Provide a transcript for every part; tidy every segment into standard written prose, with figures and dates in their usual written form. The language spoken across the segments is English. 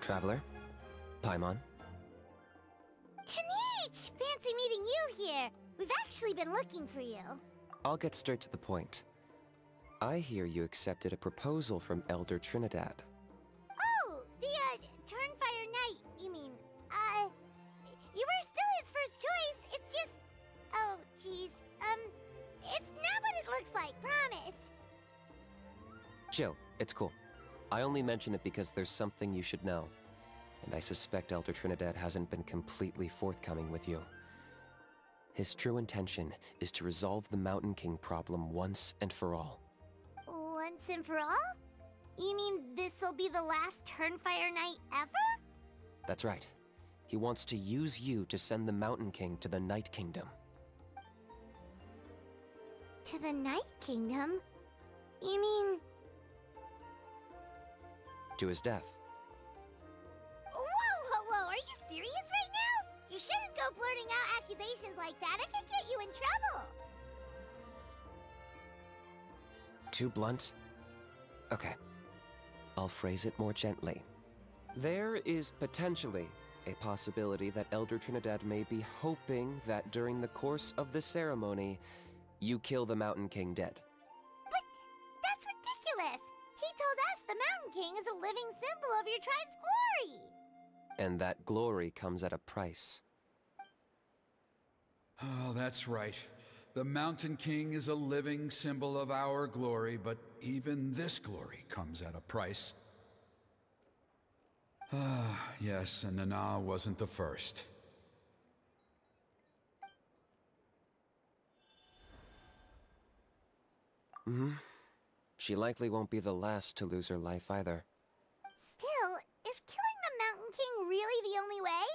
Traveler? Paimon? Kanich! Fancy meeting you here! We've actually been looking for you. I'll get straight to the point. I hear you accepted a proposal from Elder Trinidad. Oh, the, Turnfire Knight, you mean. You were still his first choice, it's just... Oh, jeez. It's not what it looks like, promise. Chill, it's cool. I only mention it because there's something you should know. And I suspect Elder Trinidad hasn't been completely forthcoming with you. His true intention is to resolve the Mountain King problem once and for all. Once and for all? You mean this'll be the last Turnfire Knight ever? That's right. He wants to use you to send the Mountain King to the Night Kingdom. To the Night Kingdom? You mean... To his death. Whoa, are you serious right now? You shouldn't go blurting out accusations like that, it could get you in trouble. Too blunt? Okay. I'll phrase it more gently. There is potentially a possibility that Elder Trinidad may be hoping that during the course of the ceremony, you kill the Mountain King dead. But that's ridiculous! He told us the Mountain King is a living symbol of your tribe's glory! And that glory comes at a price. Oh, that's right. The Mountain King is a living symbol of our glory, but even this glory comes at a price. Ah, yes, and Nana wasn't the first. She likely won't be the last to lose her life either. Still, is killing the Mountain King really the only way?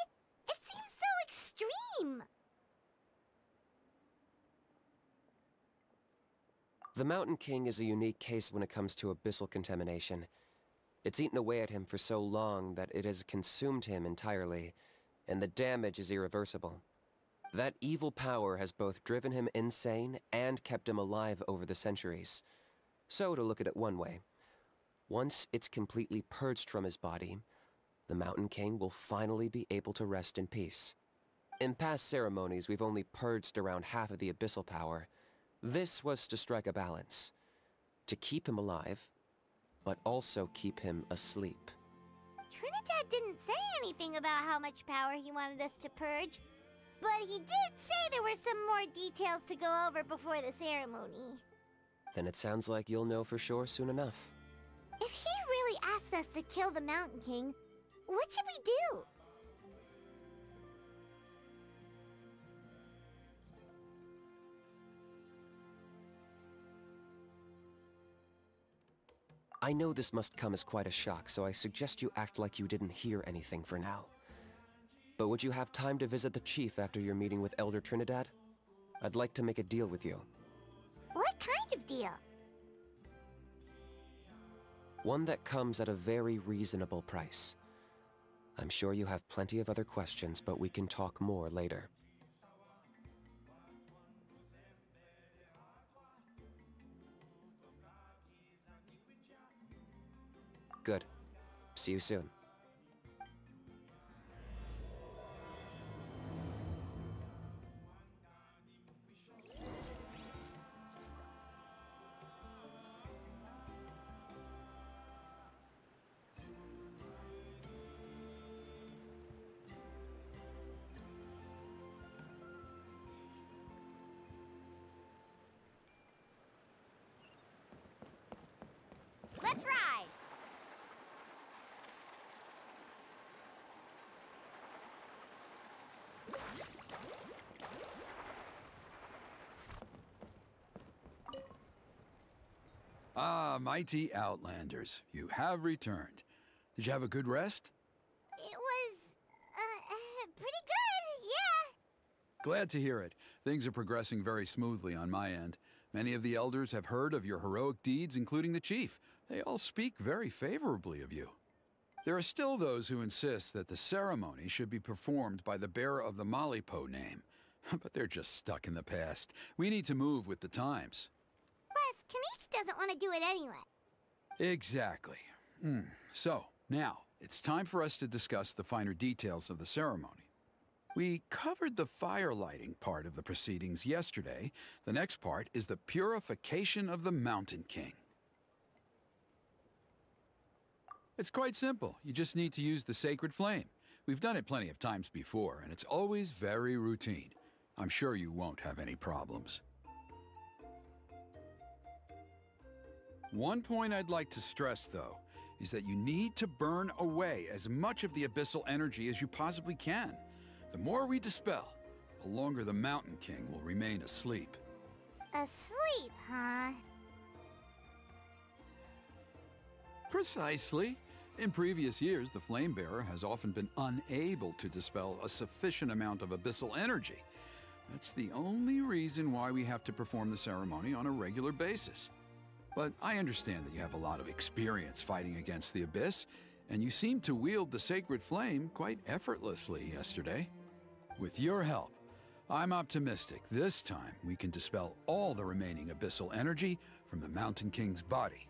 It seems so extreme! The Mountain King is a unique case when it comes to abyssal contamination. It's eaten away at him for so long that it has consumed him entirely, and the damage is irreversible. That evil power has both driven him insane and kept him alive over the centuries. So, to look at it one way, once it's completely purged from his body, the Mountain King will finally be able to rest in peace. In past ceremonies, we've only purged around half of the abyssal power. This was to strike a balance, to keep him alive, but also keep him asleep. Trinidad didn't say anything about how much power he wanted us to purge, but he did say there were some more details to go over before the ceremony. Then it sounds like you'll know for sure soon enough. If he really asks us to kill the Mountain King, what should we do? I know this must come as quite a shock, so I suggest you act like you didn't hear anything for now. But would you have time to visit the chief after your meeting with Elder Trinidad? I'd like to make a deal with you. What kind of deal? One that comes at a very reasonable price. I'm sure you have plenty of other questions, but we can talk more later. Good. See you soon. Let's ride! Ah, mighty Outlanders, you have returned. Did you have a good rest? It was, pretty good, yeah. Glad to hear it. Things are progressing very smoothly on my end. Many of the elders have heard of your heroic deeds, including the chief. They all speak very favorably of you. There are still those who insist that the ceremony should be performed by the bearer of the Malipo name. But they're just stuck in the past. We need to move with the times. Plus, Kanich doesn't want to do it anyway. Exactly. So, now, it's time for us to discuss the finer details of the ceremony. We covered the fire lighting part of the proceedings yesterday. The next part is the purification of the Mountain King. It's quite simple. You just need to use the sacred flame. We've done it plenty of times before, and it's always very routine. I'm sure you won't have any problems. One point I'd like to stress, though, is that you need to burn away as much of the abyssal energy as you possibly can. The more we dispel, the longer the Mountain King will remain asleep. Asleep, huh? Precisely. In previous years, the Flame Bearer has often been unable to dispel a sufficient amount of abyssal energy. That's the only reason why we have to perform the ceremony on a regular basis. But I understand that you have a lot of experience fighting against the Abyss, and you seemed to wield the sacred flame quite effortlessly yesterday. With your help, I'm optimistic this time we can dispel all the remaining abyssal energy from the Mountain King's body,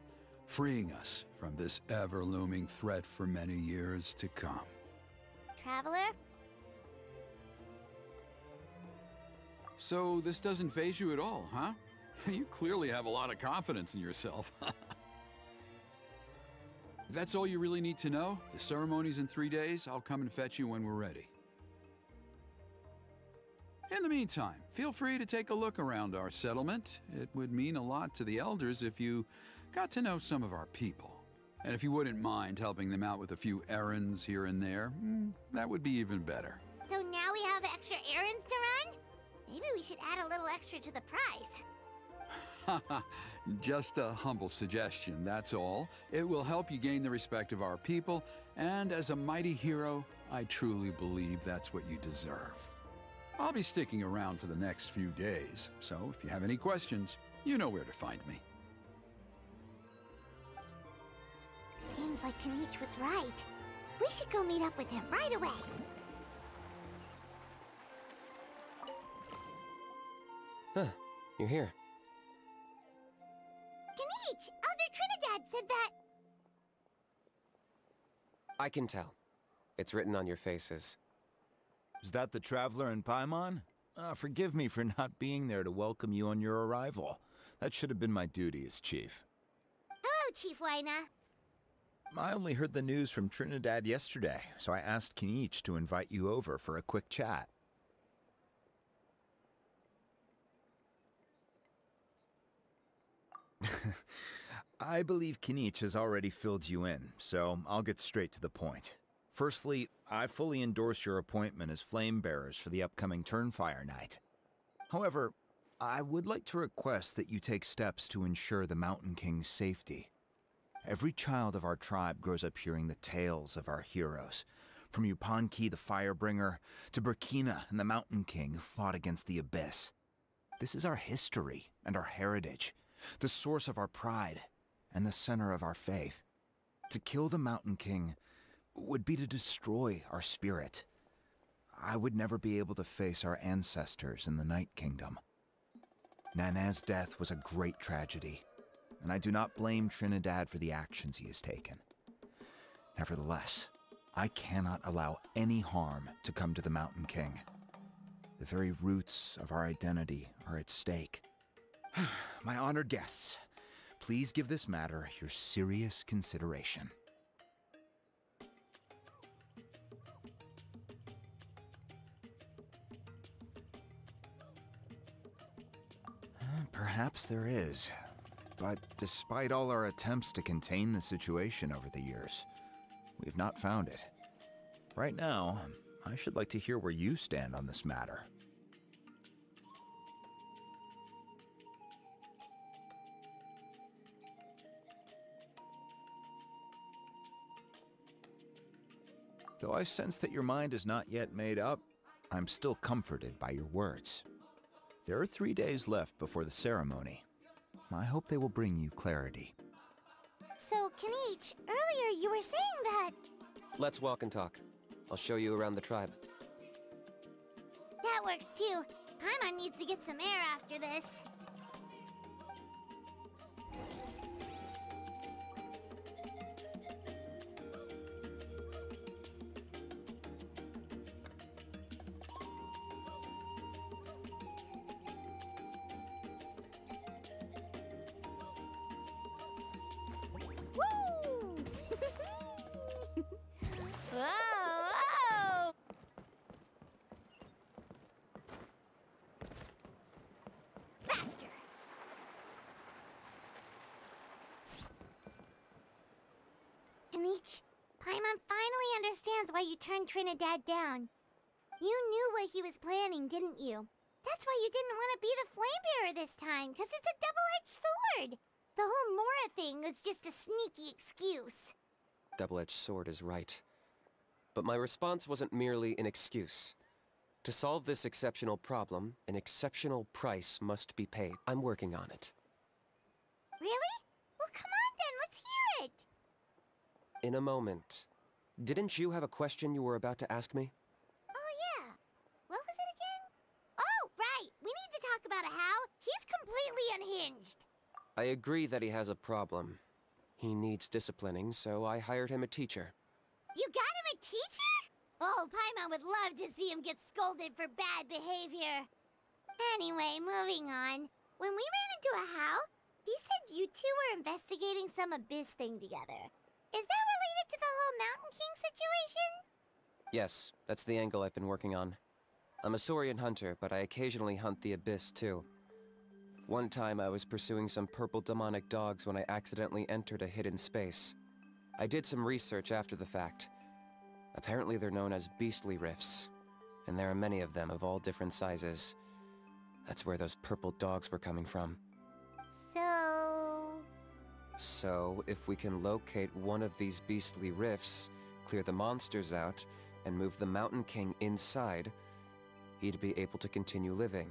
freeing us from this ever-looming threat for many years to come. Traveler? So this doesn't faze you at all, huh? You clearly have a lot of confidence in yourself. If that's all you really need to know, the ceremony's in 3 days. I'll come and fetch you when we're ready. In the meantime, feel free to take a look around our settlement. It would mean a lot to the elders if you got to know some of our people. And if you wouldn't mind helping them out with a few errands here and there, that would be even better. So now we have extra errands to run? Maybe we should add a little extra to the price. Just a humble suggestion, that's all. It will help you gain the respect of our people, and as a mighty hero, I truly believe that's what you deserve. I'll be sticking around for the next few days, so if you have any questions, you know where to find me. Seems like Canich was right. We should go meet up with him right away. Huh, you're here. Canich! Elder Trinidad said that... I can tell. It's written on your faces. Is that the Traveler in Paimon? Forgive me for not being there to welcome you on your arrival. That should have been my duty as chief. Hello, Chief Waina. I only heard the news from Trinidad yesterday, so I asked Canich to invite you over for a quick chat. I believe Canich has already filled you in, so I'll get straight to the point. Firstly, I fully endorse your appointment as flame bearers for the upcoming Turnfire Night. However, I would like to request that you take steps to ensure the Mountain King's safety. Every child of our tribe grows up hearing the tales of our heroes, from Yupanqui the Firebringer to Burkina and the Mountain King who fought against the Abyss. This is our history and our heritage, the source of our pride and the center of our faith. To kill the Mountain King would be to destroy our spirit. I would never be able to face our ancestors in the Night Kingdom. Nana's death was a great tragedy, and I do not blame Trinidad for the actions he has taken. Nevertheless, I cannot allow any harm to come to the Mountain King. The very roots of our identity are at stake. My honored guests, please give this matter your serious consideration. Perhaps there is, but despite all our attempts to contain the situation over the years, we've not found it. Right now, I should like to hear where you stand on this matter. Though I sense that your mind is not yet made up, I'm still comforted by your words. There are 3 days left before the ceremony. I hope they will bring you clarity. So, Canich, earlier you were saying that... Let's walk and talk. I'll show you around the tribe. That works too. Paimon needs to get some air after this. Paimon finally understands why you turned Trinidad down. You knew what he was planning, didn't you? That's why you didn't want to be the flame bearer this time, because it's a double-edged sword. The whole Mora thing was just a sneaky excuse. Double-edged sword is right. But my response wasn't merely an excuse. To solve this exceptional problem, an exceptional price must be paid. I'm working on it. Really? Well, come on then, let's hear it! In a moment. Didn't you have a question you were about to ask me? Oh yeah. What was it again? Oh, right! We need to talk about how he's completely unhinged. I agree that he has a problem. He needs disciplining, so I hired him a teacher. You got him a teacher? Oh, Paimon would love to see him get scolded for bad behavior. Anyway, moving on. When we ran into a How, he said you two were investigating some abyss thing together. Is that related to the whole Mountain King situation? Yes, that's the angle I've been working on. I'm a Saurian hunter, but I occasionally hunt the abyss too. One time I was pursuing some purple demonic dogs when I accidentally entered a hidden space. I did some research after the fact. Apparently they're known as beastly rifts, and there are many of them of all different sizes. That's where those purple dogs were coming from. So, if we can locate one of these beastly rifts, clear the monsters out, and move the Mountain King inside, he'd be able to continue living,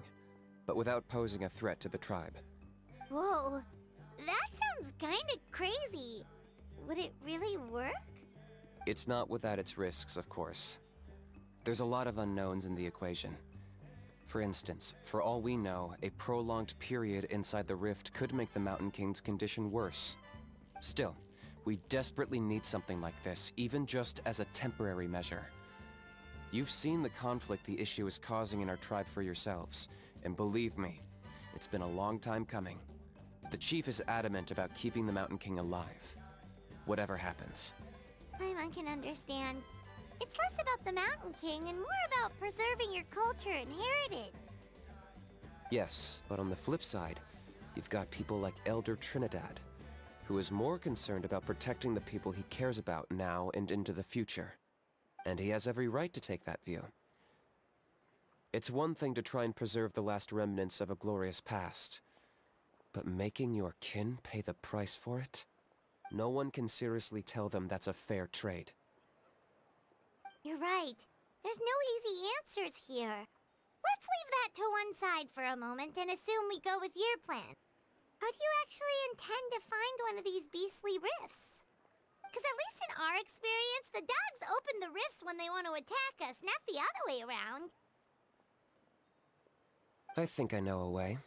but without posing a threat to the tribe. Whoa, that sounds kinda crazy. Would it really work? It's not without its risks, of course. There's a lot of unknowns in the equation. For instance, for all we know, a prolonged period inside the rift could make the Mountain King's condition worse. Still, we desperately need something like this, even just as a temporary measure. You've seen the conflict the issue is causing in our tribe for yourselves, and believe me, it's been a long time coming. The chief is adamant about keeping the Mountain King alive, whatever happens. Paimon can understand. It's less about the Mountain King and more about preserving your culture and heritage. Yes, but on the flip side, you've got people like Elder Trinidad, who is more concerned about protecting the people he cares about now and into the future. And he has every right to take that view. It's one thing to try and preserve the last remnants of a glorious past, but making your kin pay the price for it? No one can seriously tell them that's a fair trade. You're right. There's no easy answers here. Let's leave that to one side for a moment and assume we go with your plan. How do you actually intend to find one of these beastly rifts? Because at least in our experience, the dogs open the rifts when they want to attack us, not the other way around. I think I know a way.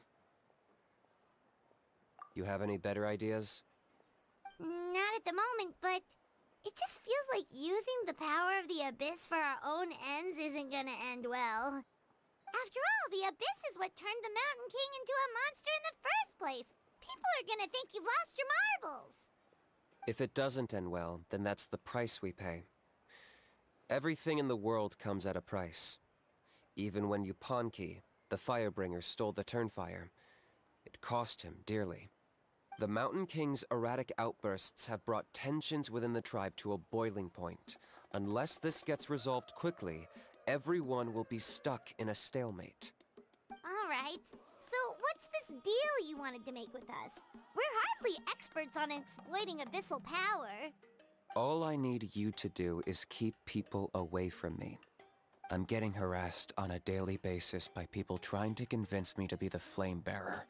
You have any better ideas? Not at the moment, but it just feels like using the power of the Abyss for our own ends isn't gonna end well. After all, the Abyss is what turned the Mountain King into a monster in the first place. People are gonna think you've lost your marbles. If it doesn't end well, then that's the price we pay. Everything in the world comes at a price. Even when Yupanqui, the Firebringer, stole the Turnfire, it cost him dearly. The Mountain King's erratic outbursts have brought tensions within the tribe to a boiling point. Unless this gets resolved quickly, everyone will be stuck in a stalemate. All right. So what's this deal you wanted to make with us? We're hardly experts on exploiting abyssal power. All I need you to do is keep people away from me. I'm getting harassed on a daily basis by people trying to convince me to be the flame bearer.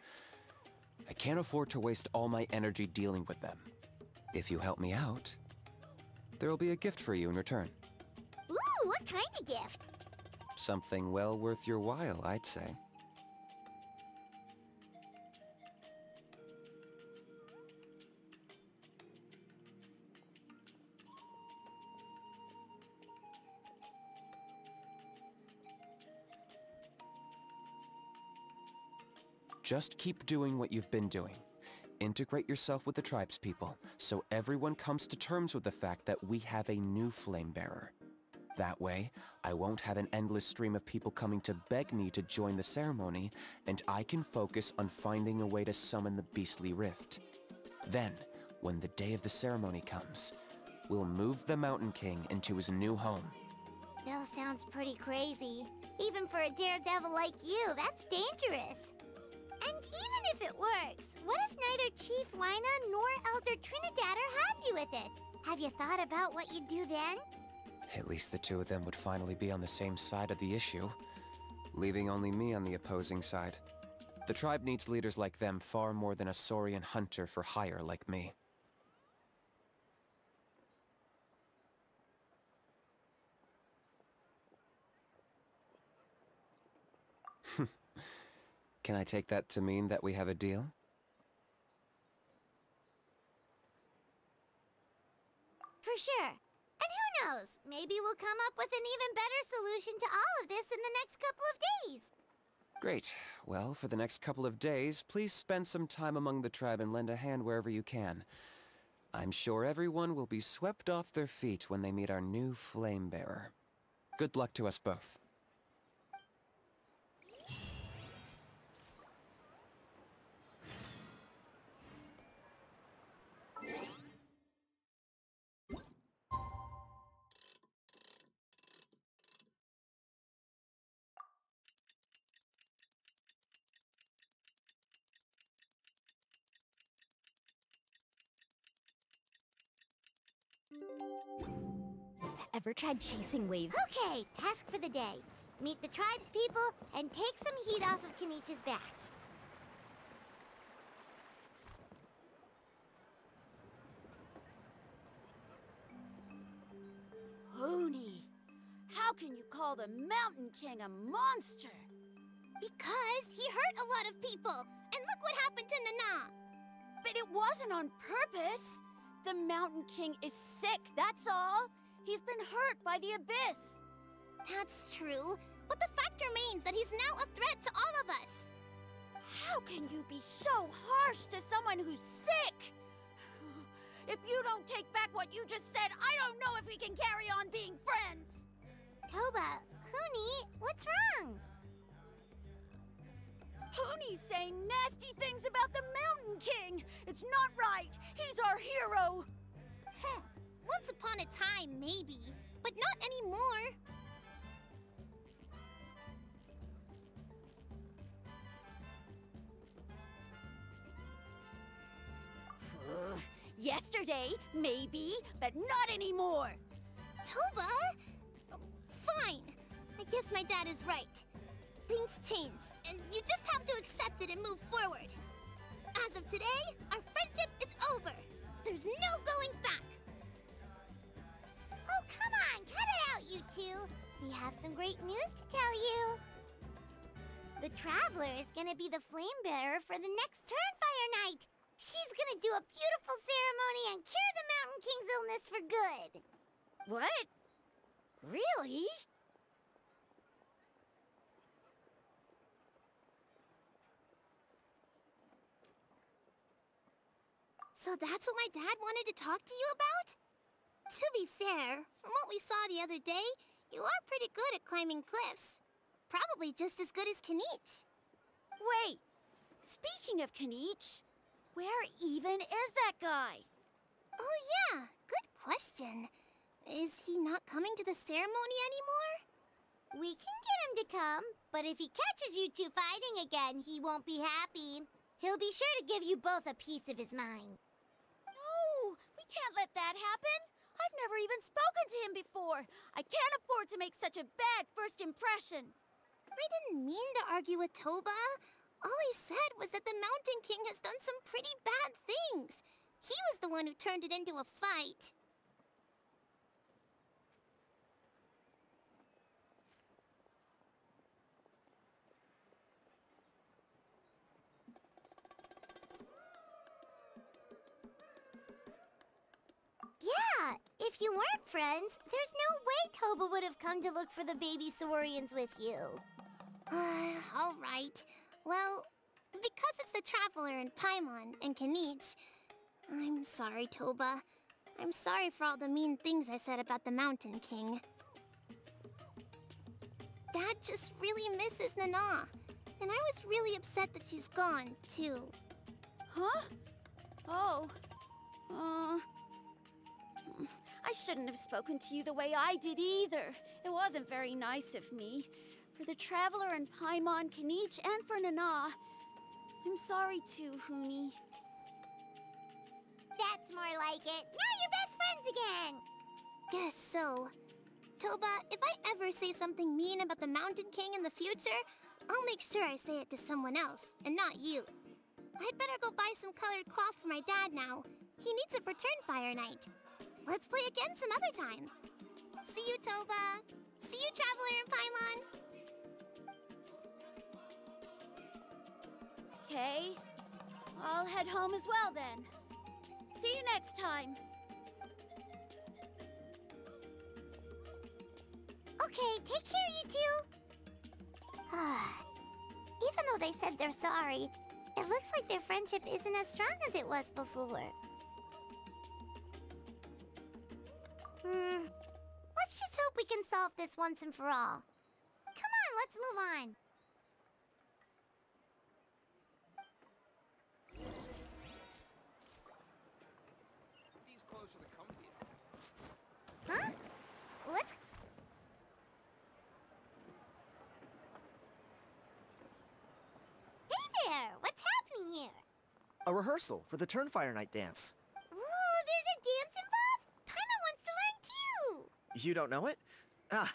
I can't afford to waste all my energy dealing with them. If you help me out, there'll be a gift for you in return. Ooh, what kind of gift? Something well worth your while, I'd say. Just keep doing what you've been doing. Integrate yourself with the tribespeople, so everyone comes to terms with the fact that we have a new flame bearer. That way, I won't have an endless stream of people coming to beg me to join the ceremony, and I can focus on finding a way to summon the beastly rift. Then, when the day of the ceremony comes, We'll move the Mountain King into his new home. Still sounds pretty crazy. Even for a daredevil like you, that's dangerous. And even if it works, what if neither Chief Lina nor Elder Trinidad are happy with it? Have you thought about what you'd do then? At least the two of them would finally be on the same side of the issue, leaving only me on the opposing side. The tribe needs leaders like them far more than a Saurian hunter for hire like me. Can I take that to mean that we have a deal? For sure. And who knows, maybe we'll come up with an even better solution to all of this in the next couple of days. Great. Well, for the next couple of days, please spend some time among the tribe and lend a hand wherever you can. I'm sure everyone will be swept off their feet when they meet our new flame bearer. Good luck to us both. Ever tried chasing waves? Okay, task for the day. Meet the tribe's people and take some heat off of Kenichi's back. Hoonie, how can you call the Mountain King a monster? Because he hurt a lot of people, and look what happened to Nana. But it wasn't on purpose. The Mountain King is sick, that's all. He's been hurt by the abyss. That's true, but the fact remains that he's now a threat to all of us. How can you be so harsh to someone who's sick? If you don't take back what you just said, I don't know if we can carry on being friends. Toba, Huni, what's wrong? Hoonie's saying nasty things about the Mountain King. It's not right. He's our hero. Once upon a time, maybe, but not anymore. Yesterday, maybe, but not anymore. Toba? Fine. I guess my dad is right. Things change, and you just have to accept it and move forward. As of today, our friendship is over. There's no going back. Oh, come on, cut it out, you two. We have some great news to tell you. The Traveler is gonna be the flame bearer for the next Turnfire night. She's gonna do a beautiful ceremony and cure the Mountain King's illness for good. What? Really? So that's what my dad wanted to talk to you about? To be fair, from what we saw the other day, you are pretty good at climbing cliffs. Probably just as good as Kanich. Wait, speaking of Kanich, where even is that guy? Oh yeah, good question. Is he not coming to the ceremony anymore? We can get him to come, but if he catches you two fighting again, he won't be happy. He'll be sure to give you both a piece of his mind. No, we can't let that happen. I've never even spoken to him before. I can't afford to make such a bad first impression. I didn't mean to argue with Toba. All I said was that the Mountain King has done some pretty bad things. He was the one who turned it into a fight. Yeah, if you weren't friends, there's no way Toba would have come to look for the baby Saurians with you. All right. Well, because it's the Traveler and Paimon and Kanich, I'm sorry, Toba. I'm sorry for all the mean things I said about the Mountain King. Dad just really misses Nana, and I was really upset that she's gone, too. Huh? Oh. I shouldn't have spoken to you the way I did either. It wasn't very nice of me. For the Traveler and Paimon, Kinich, and for Nana. I'm sorry too, Huni. That's more like it. Now you're best friends again. Guess so. Toba, if I ever say something mean about the Mountain King in the future, I'll make sure I say it to someone else, and not you. I'd better go buy some colored cloth for my dad now. He needs it for Turnfire Night. Let's play again some other time. See you, Toba. See you, Traveler and Paimon. Okay. I'll head home as well then. See you next time. Okay, take care, you two. Even though they said they're sorry, it looks like their friendship isn't as strong as it was before. Let's just hope we can solve this once and for all. Come on, let's move on. These clothes are the comfiest. Huh? Let's... Hey there! What's happening here? A rehearsal for the Turnfire Night dance. Ooh, there's a dance involved? Paimon wants to learn too! You don't know it? Ah,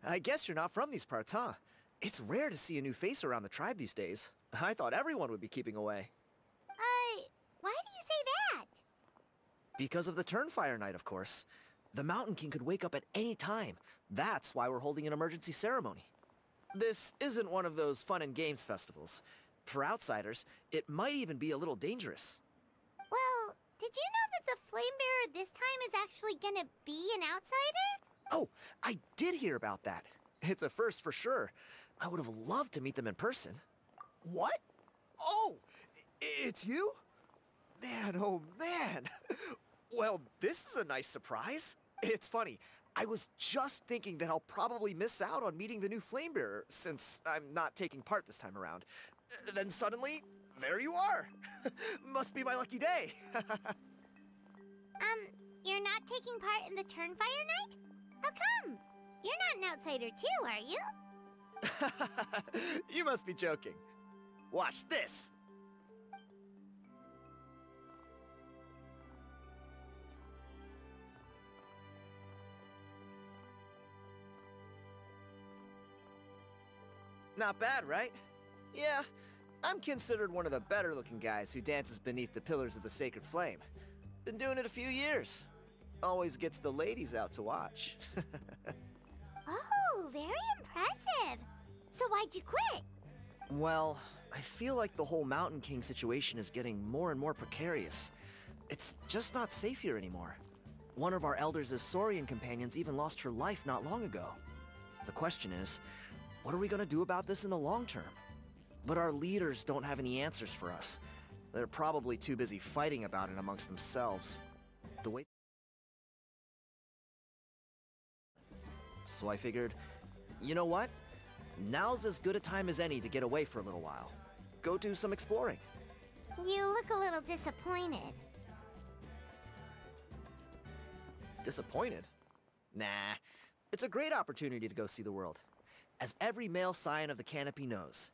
I guess you're not from these parts, huh? It's rare to see a new face around the tribe these days. I thought everyone would be keeping away. Why do you say that? Because of the Turnfire Night, of course. The Mountain King could wake up at any time. That's why we're holding an emergency ceremony. This isn't one of those fun and games festivals. For outsiders, it might even be a little dangerous. Well, did you know that the Flame Bearer this time is actually gonna be an outsider? Oh, I did hear about that. It's a first for sure. I would have loved to meet them in person. What? Oh, it's you? Man, oh man. Well, this is a nice surprise. It's funny. I was just thinking that I'll probably miss out on meeting the new Flamebearer since I'm not taking part this time around. Then suddenly, there you are. Must be my lucky day. You're not taking part in the Turnfire Night? How come? You're not an outsider too, are you? You must be joking. Watch this. Not bad, right? Yeah, I'm considered one of the better-looking guys who dances beneath the pillars of the Sacred Flame. Been doing it a few years. Always gets the ladies out to watch. Oh, very impressive. So why'd you quit? Well, I feel like the whole Mountain King situation is getting more and more precarious. It's just not safe here anymore. One of our elders' Saurian companions even lost her life not long ago. The question is, what are we gonna do about this in the long term? But our leaders don't have any answers for us. They're probably too busy fighting about it amongst themselves. The way... So I figured, you know what? Now's as good a time as any to get away for a little while. Go do some exploring. You look a little disappointed. Disappointed? Nah, it's a great opportunity to go see the world. As every male Scion of the Canopy knows,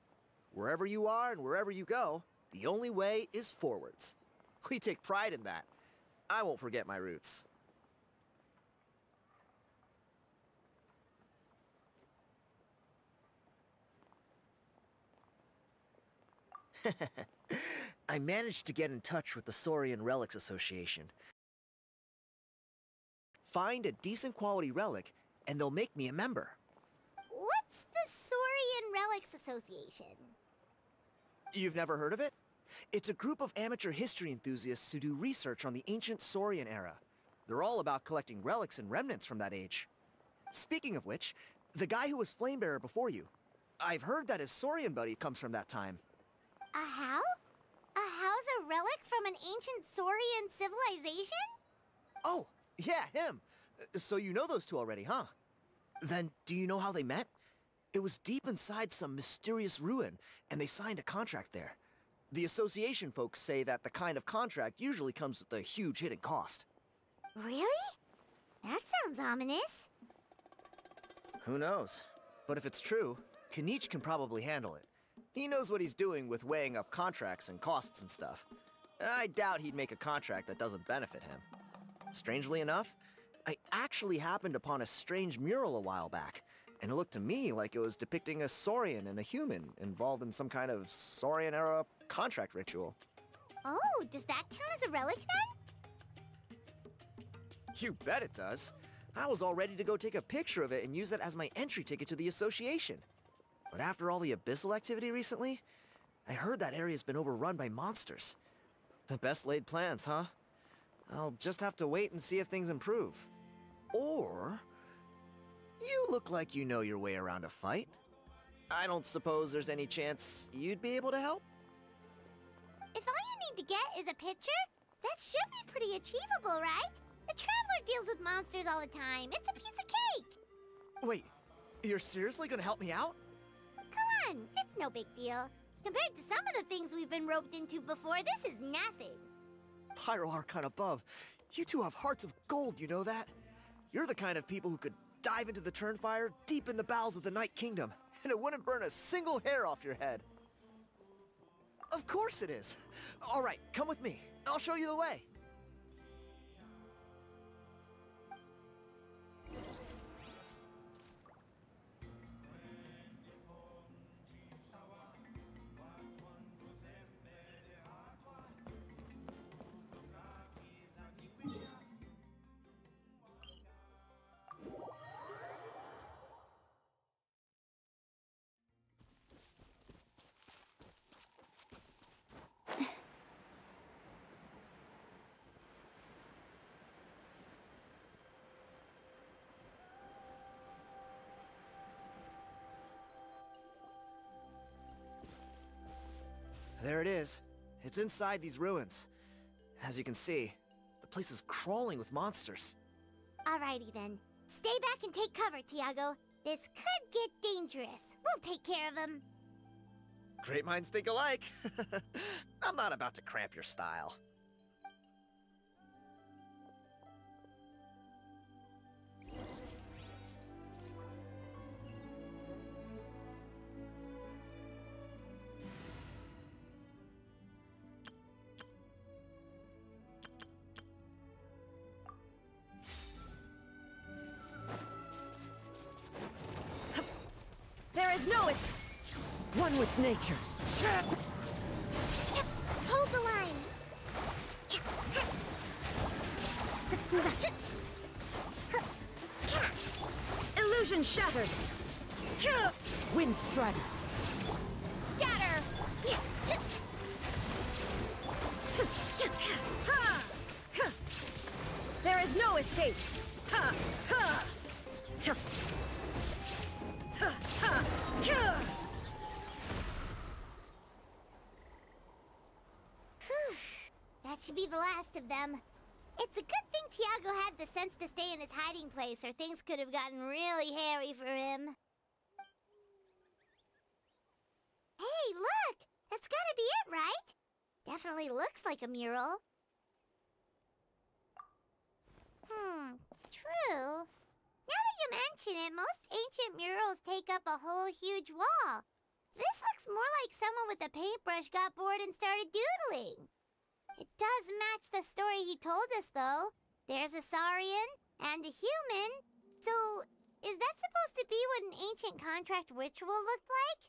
wherever you are and wherever you go, the only way is forwards. We take pride in that. I won't forget my roots. I managed to get in touch with the Saurian Relics Association. Find a decent quality relic, and they'll make me a member. What's the Saurian Relics Association? You've never heard of it? It's a group of amateur history enthusiasts who do research on the ancient Saurian era. They're all about collecting relics and remnants from that age. Speaking of which, the guy who was Flamebearer before you, I've heard that his Saurian buddy comes from that time. A how? A how's a relic from an ancient Saurian civilization? Oh, yeah, him. So you know those two already, huh? Then, do you know how they met? It was deep inside some mysterious ruin, and they signed a contract there. The association folks say that the kind of contract usually comes with a huge hidden cost. Really? That sounds ominous. Who knows? But if it's true, Kanich can probably handle it. He knows what he's doing with weighing up contracts and costs and stuff. I doubt he'd make a contract that doesn't benefit him. Strangely enough, I actually happened upon a strange mural a while back, and it looked to me like it was depicting a Saurian and a human involved in some kind of Saurian-era contract ritual. Oh, does that count as a relic then? You bet it does. I was all ready to go take a picture of it and use that as my entry ticket to the association. But after all the abyssal activity recently, I heard that area's been overrun by monsters. The best laid plans, huh? I'll just have to wait and see if things improve. Or... you look like you know your way around a fight. I don't suppose there's any chance you'd be able to help? If all you need to get is a picture, that should be pretty achievable, right? The Traveler deals with monsters all the time. It's a piece of cake. Wait, you're seriously gonna help me out? Come on, it's no big deal. Compared to some of the things we've been roped into before, this is nothing. Pyro Archon above, you two have hearts of gold, you know that? You're the kind of people who could dive into the Turnfire deep in the bowels of the Night Kingdom, and it wouldn't burn a single hair off your head. Of course it is. All right, come with me. I'll show you the way. There it is. It's inside these ruins. As you can see, the place is crawling with monsters. Alrighty then. Stay back and take cover, Tiago. This could get dangerous. We'll take care of them. Great minds think alike. I'm not about to cramp your style. There is no one with nature. Hold the line. Let's move on. Illusion shattered. Wind strider. Scatter. There is no escape. Ha! Ha! Ha! Ha! Ha! That should be the last of them. It's a good thing Tiago had the sense to stay in his hiding place, or things could have gotten really hairy for him. Hey, look! That's gotta be it, right? Definitely looks like a mural. True. Now that you mention it, most ancient murals take up a whole huge wall. This looks more like someone with a paintbrush got bored and started doodling. It does match the story he told us, though. There's a Saurian and a human. So, is that supposed to be what an ancient contract ritual looked like?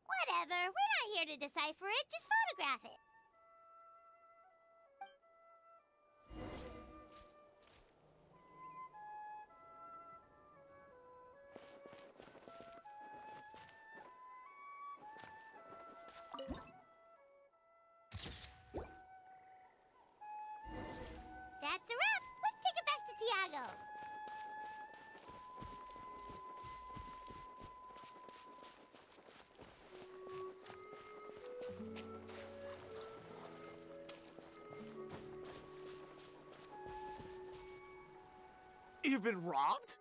Whatever. We're not here to decipher it. Just photograph it. That's a wrap. Let's take it back to Tiago. You've been robbed?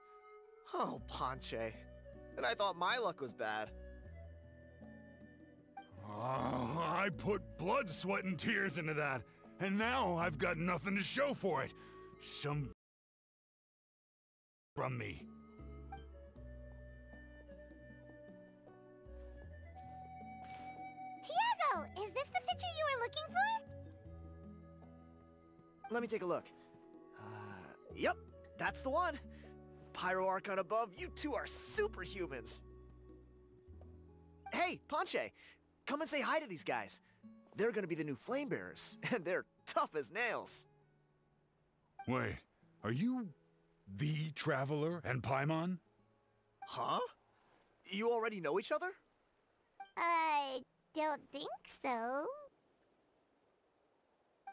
Oh, Ponche. And I thought my luck was bad. Oh, I put blood, sweat, and tears into that, and now I've got nothing to show for it. Some from me. Tiago, is this the picture you were looking for? Let me take a look. Yep, that's the one. Pyro Archon above, you two are superhumans. Hey, Ponche, come and say hi to these guys. They're gonna be the new flame bearers, and they're tough as nails. Wait, are you the Traveler and Paimon? Huh? You already know each other? I don't think so.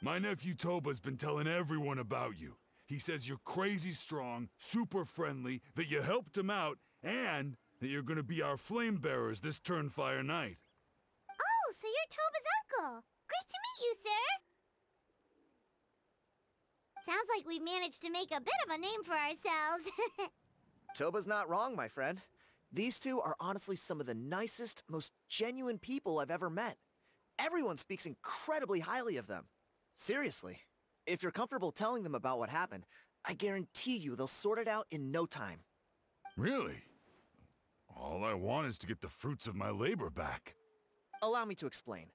My nephew Toba's been telling everyone about you. He says you're crazy strong, super friendly, that you helped him out, and that you're gonna be our flame bearers this Turnfire night. Oh, so you're Toba's uncle. Great to meet you, sir. Sounds like we've managed to make a bit of a name for ourselves. Toba's not wrong, my friend. These two are honestly some of the nicest, most genuine people I've ever met. Everyone speaks incredibly highly of them. Seriously. If you're comfortable telling them about what happened, I guarantee you they'll sort it out in no time. Really? All I want is to get the fruits of my labor back. Allow me to explain.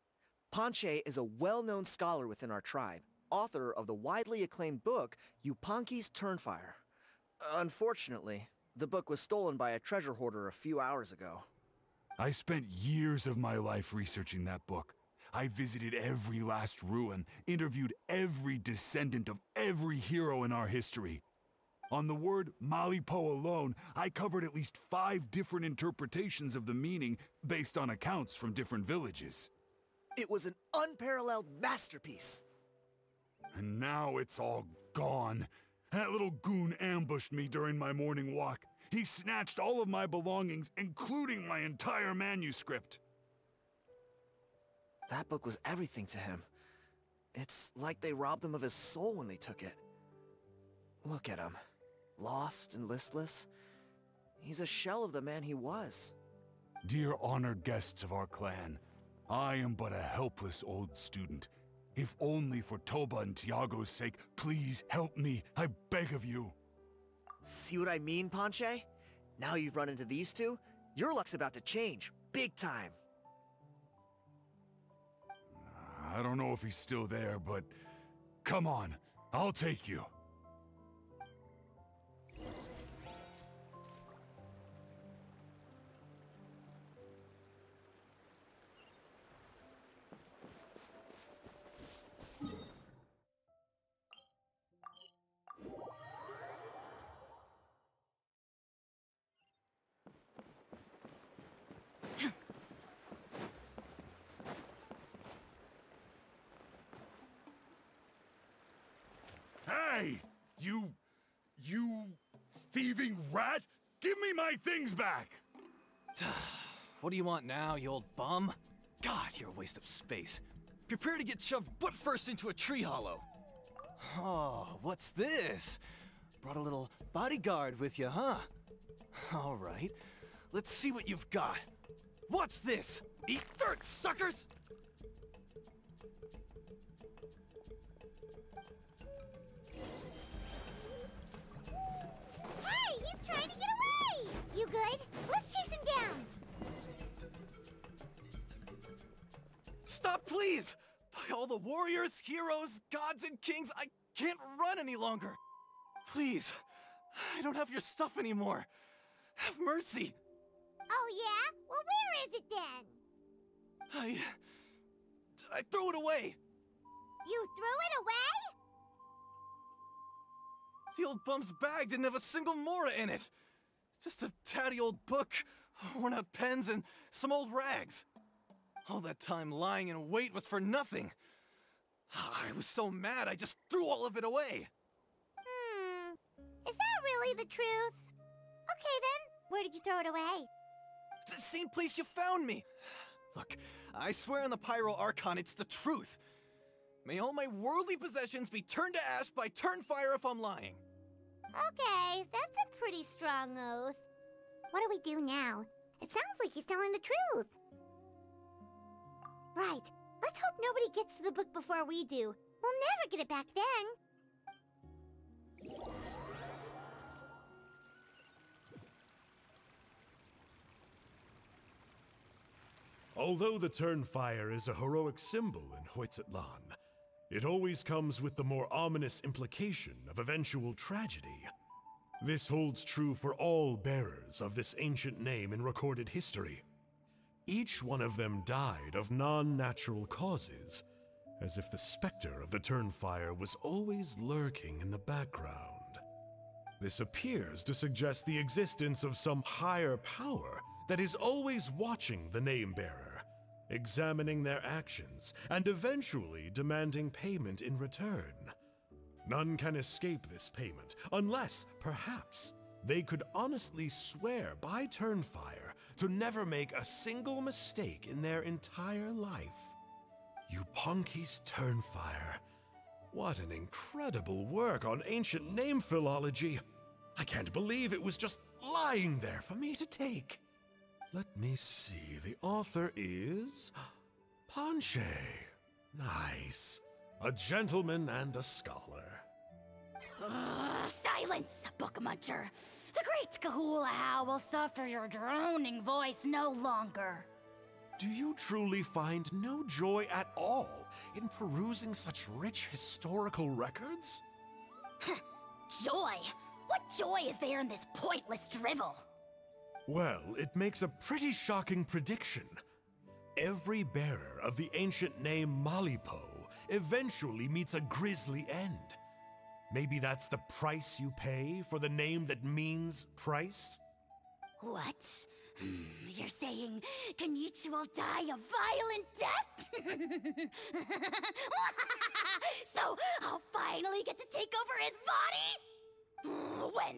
Ponche is a well-known scholar within our tribe, author of the widely acclaimed book, Yupanqui's Turnfire. Unfortunately, the book was stolen by a treasure hoarder a few hours ago. I spent years of my life researching that book. I visited every last ruin, interviewed every descendant of every hero in our history. On the word Malipo alone, I covered at least 5 different interpretations of the meaning based on accounts from different villages. It was an unparalleled masterpiece. And now it's all gone. That little goon ambushed me during my morning walk. He snatched all of my belongings, including my entire manuscript. That book was everything to him. It's like they robbed him of his soul when they took it. Look at him. Lost and listless. He's a shell of the man he was. Dear honored guests of our clan, I am but a helpless old student. If only for Toba and Tiago's sake, please help me, I beg of you. See what I mean, Ponche? Now you've run into these two, your luck's about to change, big time. I don't know if he's still there, but come on, I'll take you. Hey! You thieving rat! Give me my things back! What do you want now, you old bum? God, you're a waste of space. Prepare to get shoved butt first into a tree hollow. Oh, what's this? Brought a little bodyguard with you, huh? All right, let's see what you've got. What's this? Eat dirt, suckers! Hey, he's trying to get away! You good? Let's chase him down! Stop, please! By all the warriors, heroes, gods, and kings, I can't run any longer. Please, I don't have your stuff anymore. Have mercy. Oh yeah? Well, where is it then? I threw it away. You threw it away? The old bum's bag didn't have a single mora in it. Just a tatty old book, worn out pens, and some old rags. All that time lying in wait was for nothing. I was so mad, I just threw all of it away. Is that really the truth? Okay then, where did you throw it away? The same place you found me. Look, I swear on the Pyro Archon it's the truth. May all my worldly possessions be turned to ash by Turnfire if I'm lying. Okay, that's a pretty strong oath. What do we do now? It sounds like he's telling the truth. Right. Let's hope nobody gets to the book before we do. We'll never get it back then. Although the Turnfire is a heroic symbol in Hoytzatlan, it always comes with the more ominous implication of eventual tragedy. This holds true for all bearers of this ancient name in recorded history. Each one of them died of non-natural causes, as if the specter of the Turnfire was always lurking in the background. This appears to suggest the existence of some higher power that is always watching the name-bearer, examining their actions, and eventually demanding payment in return. None can escape this payment, unless, perhaps, they could honestly swear by Turnfire to never make a single mistake in their entire life. Yupanki's Turnfire. What an incredible work on ancient name philology. I can't believe it was just lying there for me to take. Let me see, the author is Ponche. Nice. A gentleman and a scholar. Silence, book muncher. The great Kahula will suffer your droning voice no longer. Do you truly find no joy at all in perusing such rich historical records? Joy? What joy is there in this pointless drivel? Well, it makes a pretty shocking prediction. Every bearer of the ancient name Malipo eventually meets a grisly end. Maybe that's the price you pay for the name that means price? What? You're saying Kenichi will die a violent death? So I'll finally get to take over his body? When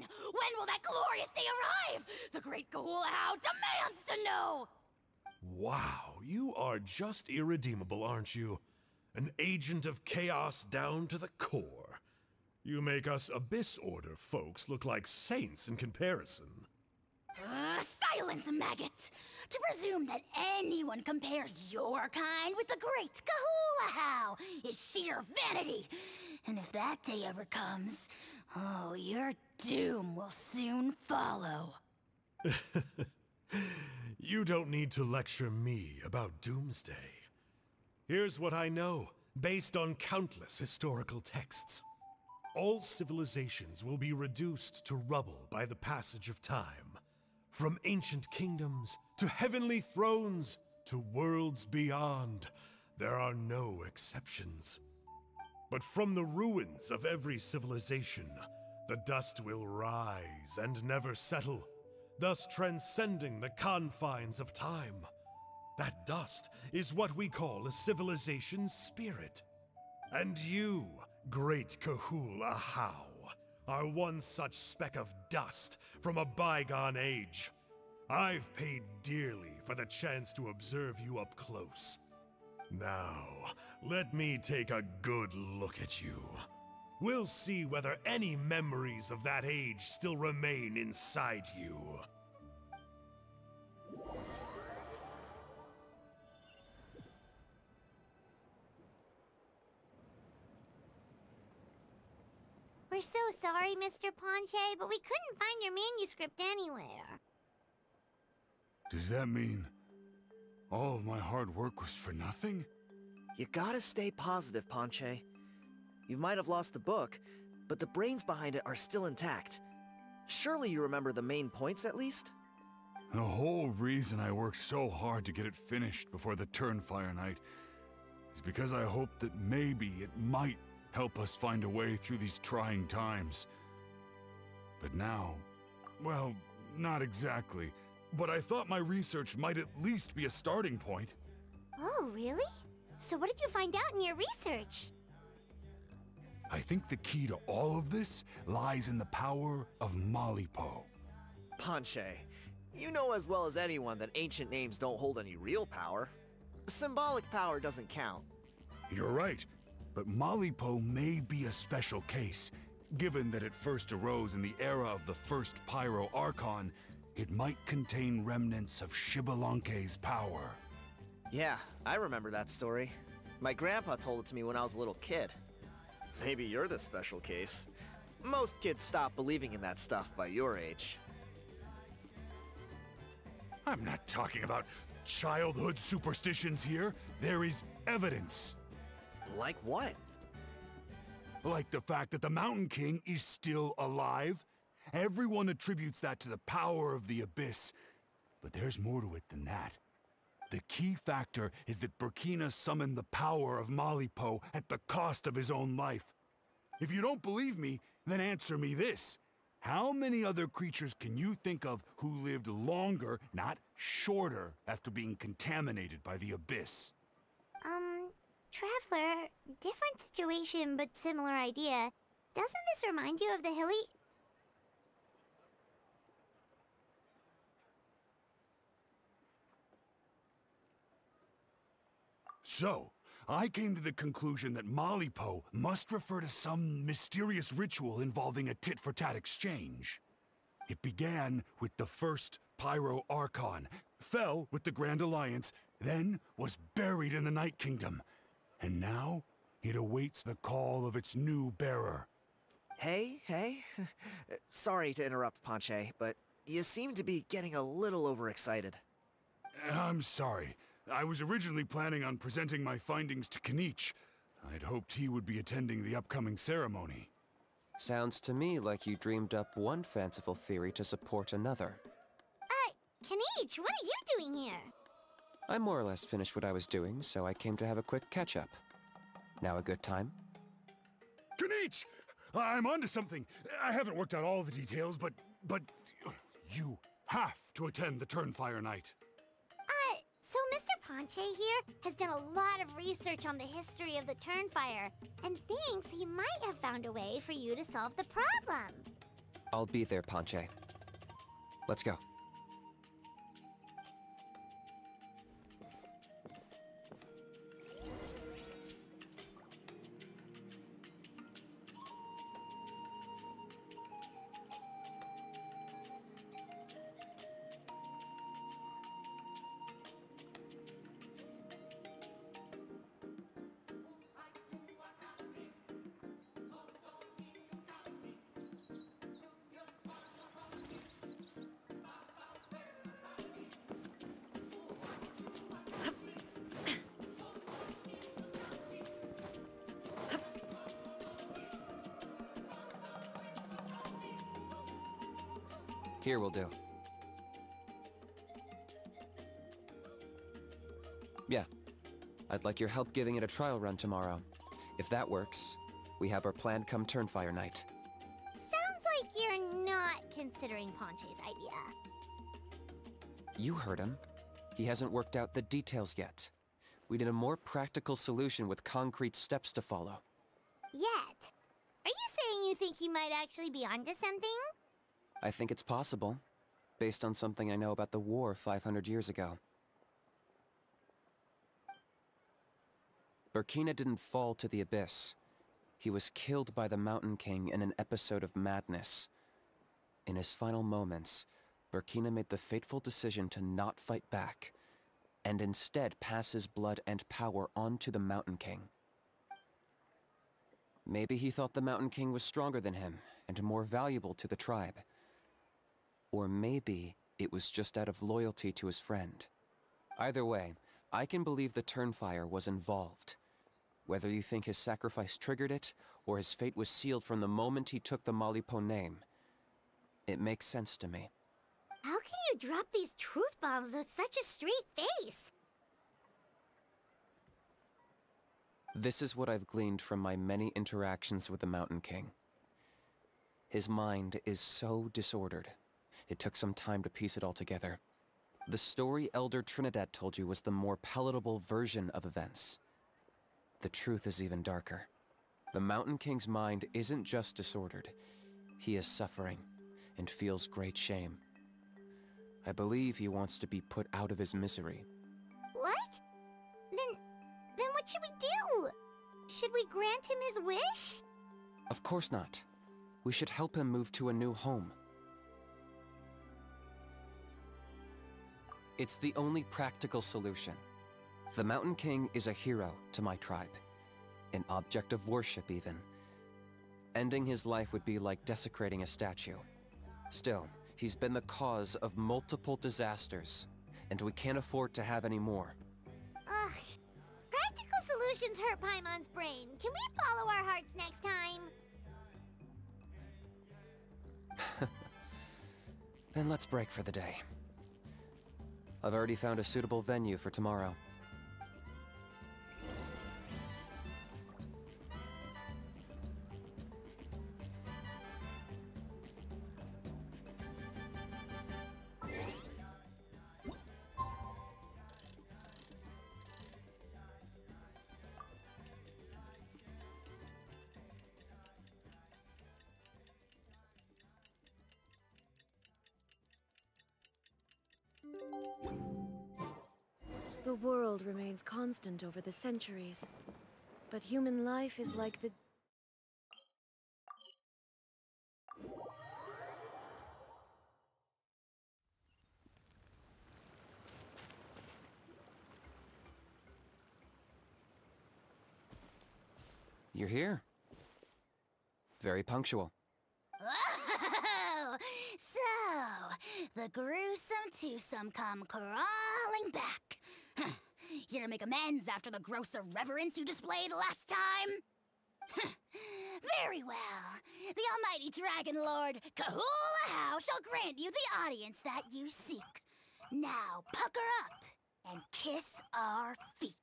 will that glorious day arrive? The great Kahula demands to know! Wow, you are just irredeemable, aren't you? An agent of chaos down to the core. You make us Abyss Order folks look like saints in comparison. Silence, maggot! To presume that anyone compares your kind with the great Kahula is sheer vanity. And if that day ever comes, oh, your doom will soon follow. You don't need to lecture me about Doomsday. Here's what I know, based on countless historical texts. All civilizations will be reduced to rubble by the passage of time. From ancient kingdoms, to heavenly thrones, to worlds beyond, there are no exceptions. But from the ruins of every civilization, the dust will rise and never settle, thus transcending the confines of time. That dust is what we call a civilization's spirit. And you, great Kahula How, are one such speck of dust from a bygone age. I've paid dearly for the chance to observe you up close. Now, let me take a good look at you. We'll see whether any memories of that age still remain inside you. We're so sorry, Mr. Ponche, but we couldn't find your manuscript anywhere. Does that mean all of my hard work was for nothing? You gotta stay positive, Ponche. You might have lost the book, but the brains behind it are still intact. Surely you remember the main points at least? The whole reason I worked so hard to get it finished before the Turnfire night is because I hoped that maybe it might help us find a way through these trying times. But now, well, not exactly. But I thought my research might at least be a starting point. Oh, really? So what did you find out in your research? I think the key to all of this lies in the power of Malipo. Ponche, you know as well as anyone that ancient names don't hold any real power. Symbolic power doesn't count. You're right, but Malipo may be a special case. Given that it first arose in the era of the first Pyro Archon, it might contain remnants of Shibalanke's power. Yeah, I remember that story. My grandpa told it to me when I was a little kid. Maybe you're the special case. Most kids stop believing in that stuff by your age. I'm not talking about childhood superstitions here. There is evidence. Like what? Like the fact that the Mountain King is still alive. Everyone attributes that to the power of the Abyss. But there's more to it than that. The key factor is that Burkina summoned the power of Malipo at the cost of his own life. If you don't believe me, then answer me this. How many other creatures can you think of who lived longer, not shorter, after being contaminated by the Abyss? Traveler, different situation but similar idea. Doesn't this remind you of the hilly... So, I came to the conclusion that Malipo must refer to some mysterious ritual involving a tit-for-tat exchange. It began with the first Pyro Archon, fell with the Grand Alliance, then was buried in the Night Kingdom. And now, it awaits the call of its new bearer. Hey. Sorry to interrupt, Ponche, but you seem to be getting a little overexcited. I'm sorry. I was originally planning on presenting my findings to Canich. I'd hoped he would be attending the upcoming ceremony. Sounds to me like you dreamed up one fanciful theory to support another. Canich, what are you doing here? I more or less finished what I was doing, so I came to have a quick catch-up. Now a good time? Canich! I'm onto something. I haven't worked out all the details, but you have to attend the Turnfire Night. So Mr. Ponche here has done a lot of research on the history of the Turnfire, and thinks he might have found a way for you to solve the problem. I'll be there, Ponche. Let's go. Here will do. Yeah. I'd like your help giving it a trial run tomorrow. If that works, we have our plan come Turnfire Night. Sounds like you're not considering Ponche's idea. You heard him. He hasn't worked out the details yet. We need a more practical solution with concrete steps to follow. Yet? Are you saying you think he might actually be onto something? I think it's possible, based on something I know about the war 500 years ago. Burkina didn't fall to the Abyss. He was killed by the Mountain King in an episode of madness. In his final moments, Burkina made the fateful decision to not fight back, and instead pass his blood and power on to the Mountain King. Maybe he thought the Mountain King was stronger than him, and more valuable to the tribe. Or maybe it was just out of loyalty to his friend. Either way, I can believe the Turnfire was involved. Whether you think his sacrifice triggered it, or his fate was sealed from the moment he took the Malipo name, it makes sense to me. How can you drop these truth bombs with such a straight face? This is what I've gleaned from my many interactions with the Mountain King. His mind is so disordered. It took some time to piece it all together. The story Elder Trinidad told you was the more palatable version of events. The truth is even darker. The Mountain King's mind isn't just disordered. He is suffering, and feels great shame. I believe he wants to be put out of his misery. What? Then what should we do? Should we grant him his wish? Of course not. We should help him move to a new home. It's the only practical solution. The Mountain King is a hero to my tribe. An object of worship, even. Ending his life would be like desecrating a statue. Still, he's been the cause of multiple disasters. and we can't afford to have any more. Ugh. Practical solutions hurt Paimon's brain. Can we follow our hearts next time? Then let's break for the day. I've already found a suitable venue for tomorrow. The world remains constant over the centuries, but human life is like the... You're here. Very punctual. Oh, so the gruesome twosome come crawling back. Here to make amends after the gross irreverence you displayed last time? Very well. The almighty Dragon Lord, Kahula How, shall grant you the audience that you seek. Now pucker up and kiss our feet.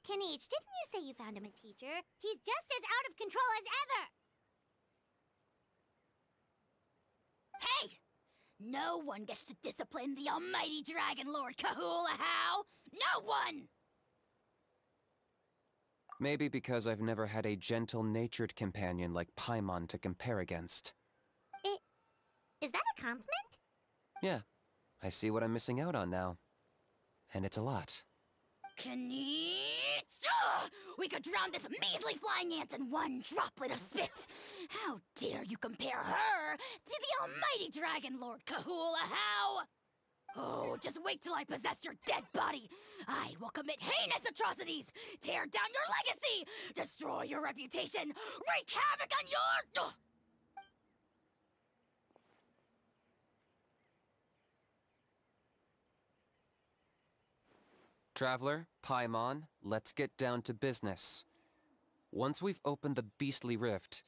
Kanich, didn't you say you found him a teacher? He's just as out of control as ever! Hey! No one gets to discipline the almighty Dragon Lord Kahula How! No one! Maybe because I've never had a gentle-natured companion like Paimon to compare against. Is that a compliment? Yeah, I see what I'm missing out on now. And it's a lot. Kanich! We could drown this measly flying ant in one droplet of spit! How dare you compare her to the almighty Dragon Lord Kahula How! Oh, just wait till I possess your dead body! I will commit heinous atrocities! Tear down your legacy! Destroy your reputation! Wreak havoc on your... Traveler, Paimon, let's get down to business. Once we've opened the beastly rift,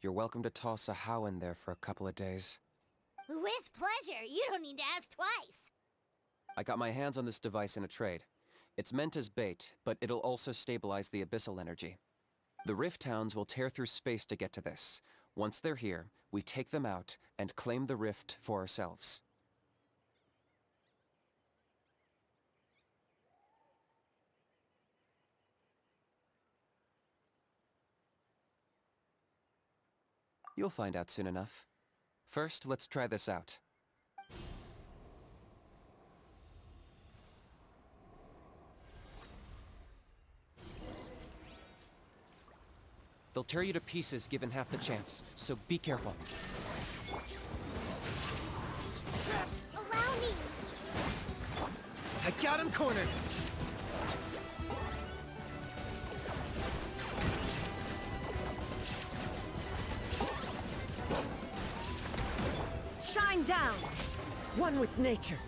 you're welcome to toss a How in there for a couple of days. With pleasure. You don't need to ask twice. I got my hands on this device in a trade. It's meant as bait, but it'll also stabilize the abyssal energy. The Rift Towns will tear through space to get to this. Once they're here, we take them out and claim the rift for ourselves. You'll find out soon enough. First, let's try this out. They'll tear you to pieces given half the chance, so be careful. Allow me. I got him cornered! Shine down! One with nature.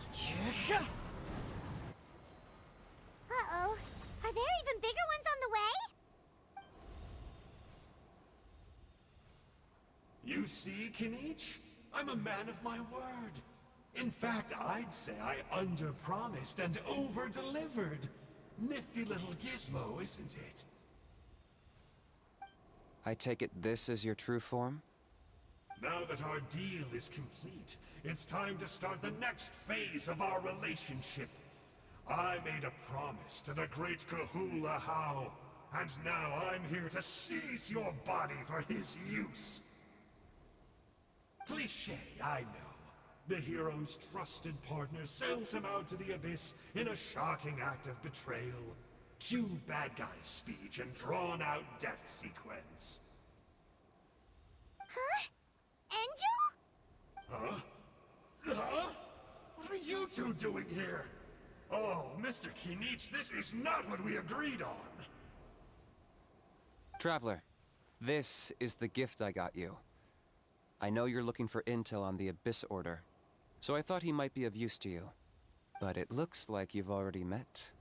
Uh-oh. Are there even bigger ones on the way? You see, Kanich? I'm a man of my word. In fact, I'd say I under-promised and over-delivered. Nifty little gizmo, isn't it? I take it this is your true form? Now that our deal is complete, it's time to start the next phase of our relationship. I made a promise to the great Kahula How, and now I'm here to seize your body for his use. Cliché, I know. The hero's trusted partner sells him out to the abyss in a shocking act of betrayal. Cue bad guy speech and drawn-out death sequence. Huh? Angel? Huh? Huh? What are you two doing here? Oh, Mr. Kinich, this is not what we agreed on. Traveler, this is the gift I got you. I know you're looking for intel on the Abyss Order. so I thought he might be of use to you. But it looks like you've already met.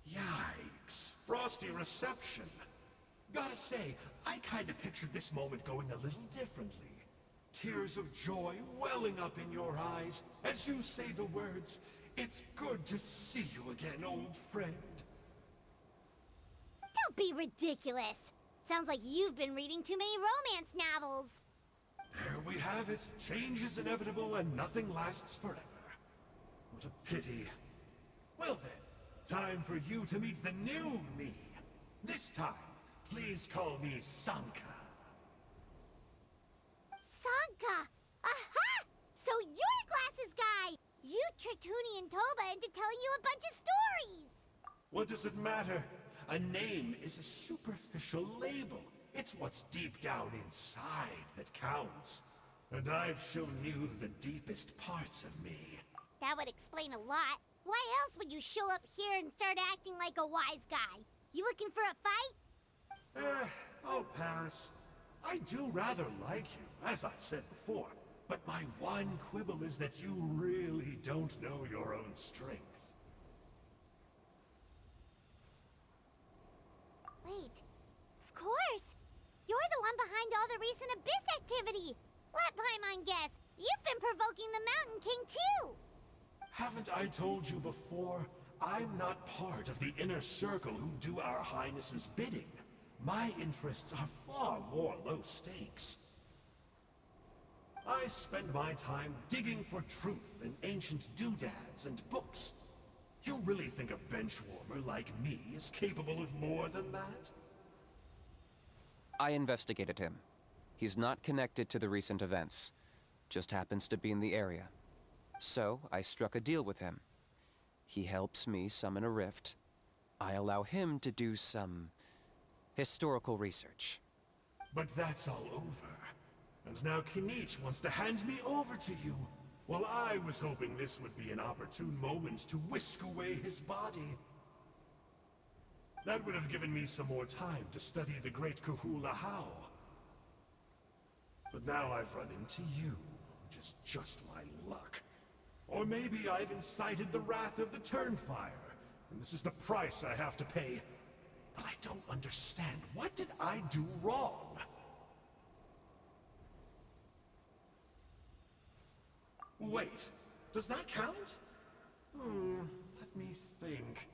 Yikes. Frosty reception. Gotta say, I kinda pictured this moment going a little differently. Tears of joy welling up in your eyes as you say the words, "It's good to see you again, old friend." Don't be ridiculous. Sounds like you've been reading too many romance novels. There we have it. Change is inevitable and nothing lasts forever. What a pity. Well then, time for you to meet the new me. This time, please call me Sanka. Sanka! Aha! So you're Glasses Guy! You tricked Huni and Toba into telling you a bunch of stories! What does it matter? A name is a superficial label. It's what's deep down inside that counts. And I've shown you the deepest parts of me. That would explain a lot. Why else would you show up here and start acting like a wise guy? You looking for a fight? I'll pass. I do rather like you, as I've said before. But my one quibble is that you really don't know your own strength. Wait, of course! You're the one behind all the recent Abyss activity! Let Paimon guess, you've been provoking the Mountain King too! Haven't I told you before? I'm not part of the inner circle who do our Highness's bidding. My interests are far more low stakes. I spend my time digging for truth in ancient doodads and books. You really think a benchwarmer like me is capable of more than that? I investigated him. He's not connected to the recent events. Just happens to be in the area. So, I struck a deal with him. He helps me summon a rift. I allow him to do some historical research. But that's all over. And now Kinich wants to hand me over to you. Well, I was hoping this would be an opportune moment to whisk away his body. That would have given me some more time to study the great Kahula How. But now I've run into you, which is just my luck. Or maybe I've incited the wrath of the Turnfire, and this is the price I have to pay. But I don't understand. What did I do wrong? Wait, does that count? Let me think.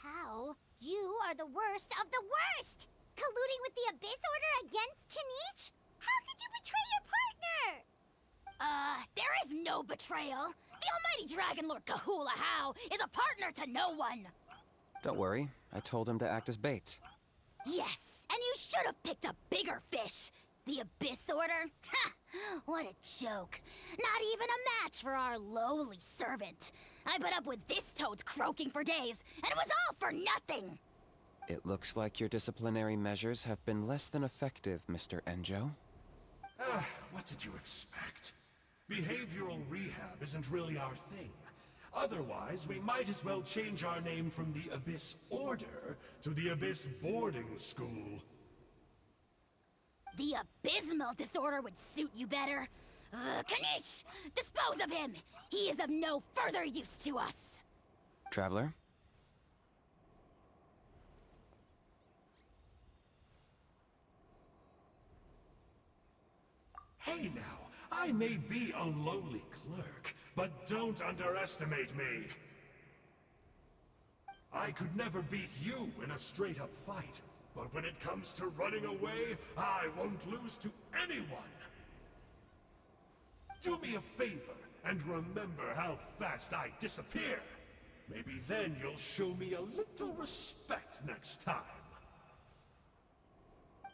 How? You are the worst of the worst! Colluding with the Abyss Order against Kinich? How could you betray your partner? There is no betrayal. The almighty Dragon Lord Kahula How is a partner to no one. Don't worry, I told him to act as bait. Yes, and you should have picked a bigger fish. The Abyss Order? Ha! What a joke. Not even a match for our lowly servant. I put up with this toad's croaking for days, and it was all for nothing. It looks like your disciplinary measures have been less than effective, Mr. Enjo. What did you expect? Behavioral rehab isn't really our thing. Otherwise, we might as well change our name from the Abyss Order to the Abyss Boarding School. The abysmal disorder would suit you better. Kanish! Dispose of him! He is of no further use to us! Traveler? Hey now, I may be a lowly clerk, but don't underestimate me. I could never beat you in a straight-up fight, but when it comes to running away, I won't lose to anyone. Do me a favor, and remember how fast I disappear. Maybe then you'll show me a little respect next time.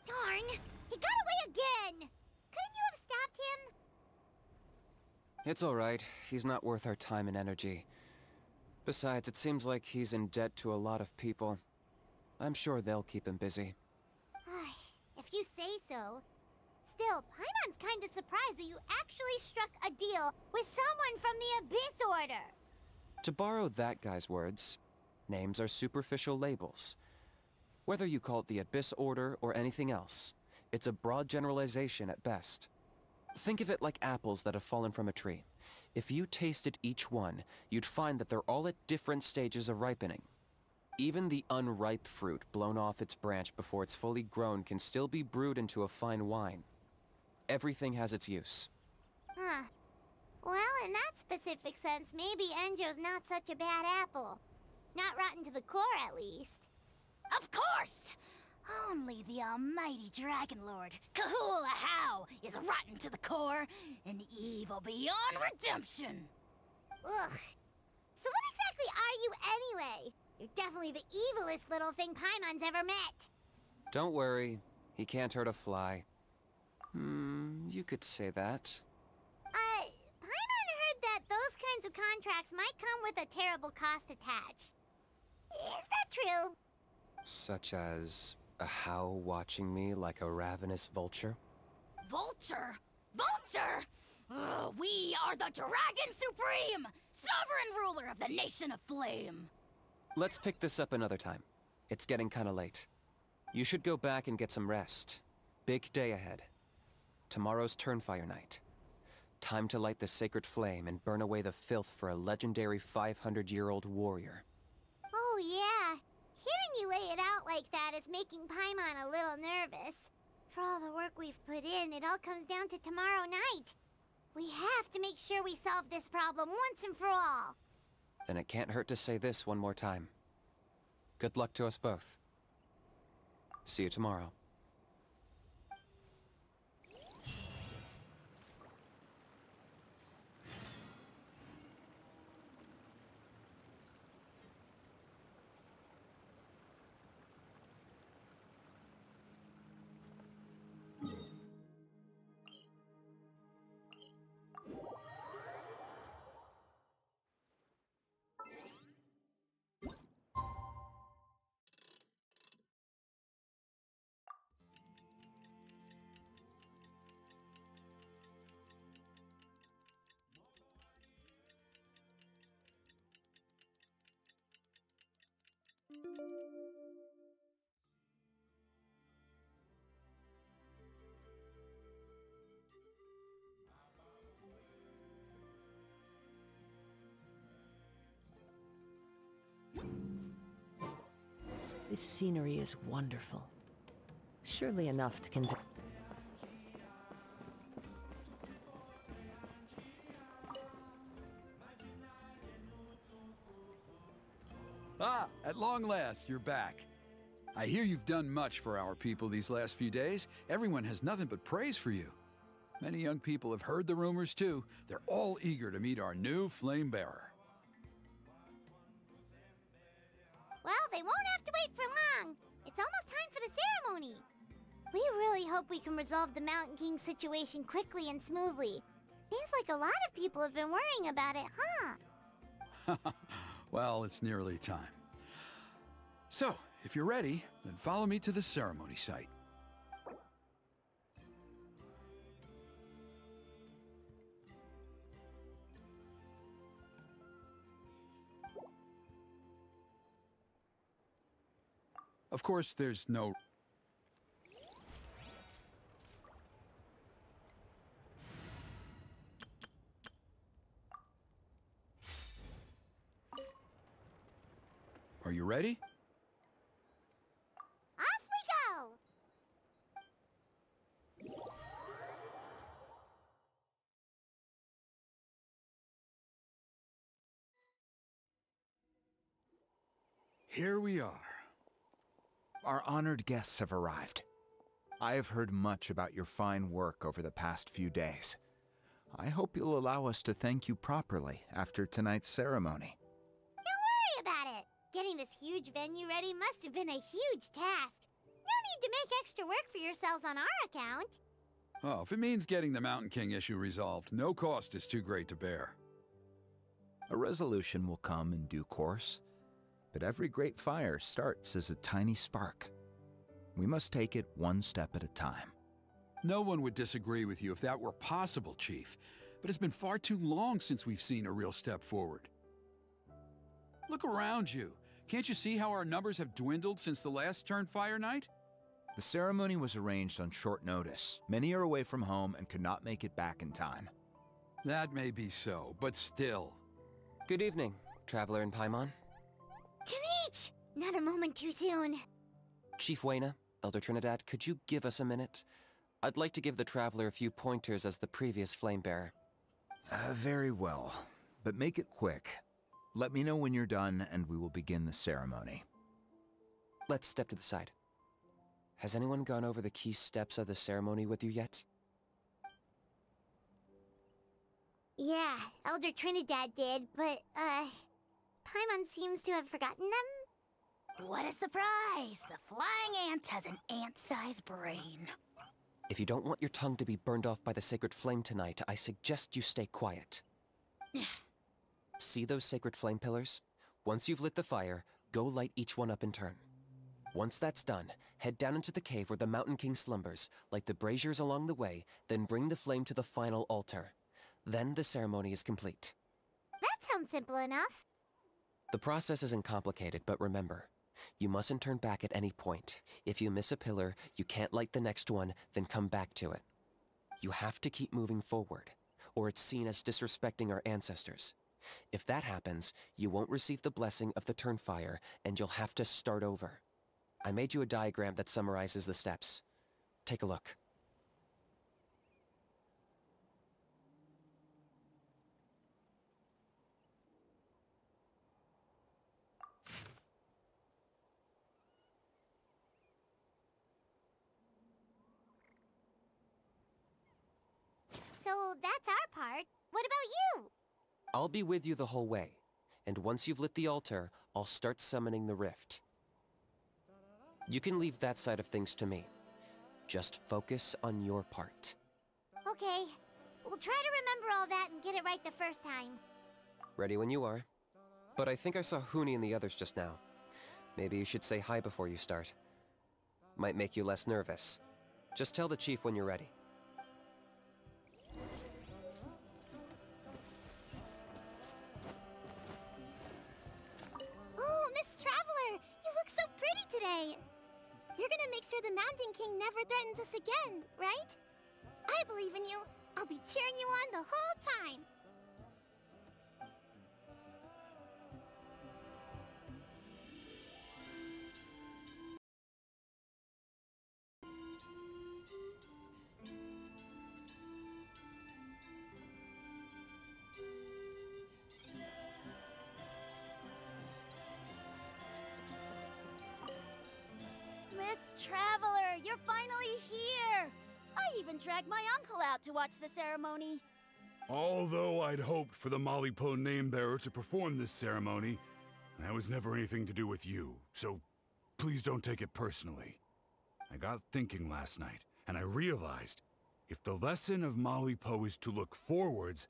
Darn! He got away again! Couldn't you have stopped him? It's alright. He's not worth our time and energy. Besides, it seems like he's in debt to a lot of people. I'm sure they'll keep him busy. If you say so. Still, Paimon's kinda surprised that you actually struck a deal with someone from the Abyss Order. To borrow that guy's words, names are superficial labels. Whether you call it the Abyss Order or anything else, it's a broad generalization at best. Think of it like apples that have fallen from a tree. If you tasted each one, you'd find that they're all at different stages of ripening. Even the unripe fruit blown off its branch before it's fully grown can still be brewed into a fine wine. Everything has its use. Huh. Well, in that specific sense, maybe Enjo's not such a bad apple. Not rotten to the core, at least. Of course! Only the almighty Dragon Lord, Kahula How, is rotten to the core and evil beyond redemption. Ugh. So what exactly are you anyway? You're definitely the evilest little thing Paimon's ever met. Don't worry, he can't hurt a fly. You could say that. Paimon heard that those kinds of contracts might come with a terrible cost attached. Is that true? Such as a How watching me like a ravenous vulture? Vulture? Vulture? We are the Dragon Supreme, sovereign ruler of the Nation of Flame. Let's pick this up another time. It's getting kinda late. You should go back and get some rest. Big day ahead. Tomorrow's Turnfire Night. Time to light the sacred flame and burn away the filth for a legendary 500-year-old warrior. Oh yeah. Hearing you lay it out like that is making Paimon a little nervous. For all the work we've put in, it all comes down to tomorrow night. We have to make sure we solve this problem once and for all. Then it can't hurt to say this one more time. Good luck to us both. See you tomorrow. This scenery is wonderful. Surely enough to convince... Ah, at long last, you're back. I hear you've done much for our people these last few days. Everyone has nothing but praise for you. Many young people have heard the rumors too. They're all eager to meet our new flame bearer. Well, they won't have to wait for long. It's almost time for the ceremony. We really hope we can resolve the Mountain King situation quickly and smoothly. Seems like a lot of people have been worrying about it, huh? Well, it's nearly time. So, if you're ready, then follow me to the ceremony site. Of course, there's no... Are you ready? Off we go! Here we are. Our honored guests have arrived. I have heard much about your fine work over the past few days. I hope you'll allow us to thank you properly after tonight's ceremony. Don't worry about it. Getting this huge venue ready must have been a huge task. No need to make extra work for yourselves on our account. Oh, if it means getting the Mountain King issue resolved, no cost is too great to bear. A resolution will come in due course, but every great fire starts as a tiny spark. We must take it one step at a time. No one would disagree with you if that were possible, Chief, but it's been far too long since we've seen a real step forward. Look around you. Can't you see how our numbers have dwindled since the last Turnfire Night? The ceremony was arranged on short notice. Many are away from home and could not make it back in time. That may be so, but still. Good evening, Traveler in Paimon. Kanich! Not a moment too soon. Chief Wayna, Elder Trinidad, could you give us a minute? I'd like to give the Traveler a few pointers as the previous Flamebearer. Very well, but make it quick. Let me know when you're done and we will begin the ceremony. Let's step to the side. Has anyone gone over the key steps of the ceremony with you yet? Yeah, Elder Trinidad did, but, Paimon seems to have forgotten them? What a surprise! The flying ant has an ant-sized brain. If you don't want your tongue to be burned off by the sacred flame tonight, I suggest you stay quiet. See those sacred flame pillars? Once you've lit the fire, go light each one up in turn. Once that's done, head down into the cave where the Mountain King slumbers, light the braziers along the way, then bring the flame to the final altar. Then the ceremony is complete. That sounds simple enough. The process isn't complicated, but remember, you mustn't turn back at any point. If you miss a pillar, you can't light the next one, then come back to it. You have to keep moving forward, or it's seen as disrespecting our ancestors. If that happens, you won't receive the blessing of the Turnfire, and you'll have to start over. I made you a diagram that summarizes the steps. Take a look. So that's our part. What about you? I'll be with you the whole way, and once you've lit the altar, I'll start summoning the rift. You can leave that side of things to me. Just focus on your part. Okay. We'll try to remember all that and get it right the first time. Ready when you are. But I think I saw Huni and the others just now. Maybe you should say hi before you start. Might make you less nervous. Just tell the chief when you're ready. Oh, Miss Traveler! You look so pretty today! You're gonna make sure the Mountain King never threatens us again, right? I believe in you. I'll be cheering you on the whole time. Miss Traveler, you're finally here! I even dragged my uncle out to watch the ceremony. Although I'd hoped for the Malipo name-bearer to perform this ceremony, that was never anything to do with you, so please don't take it personally. I got thinking last night, and I realized if the lesson of Malipo is to look forwards,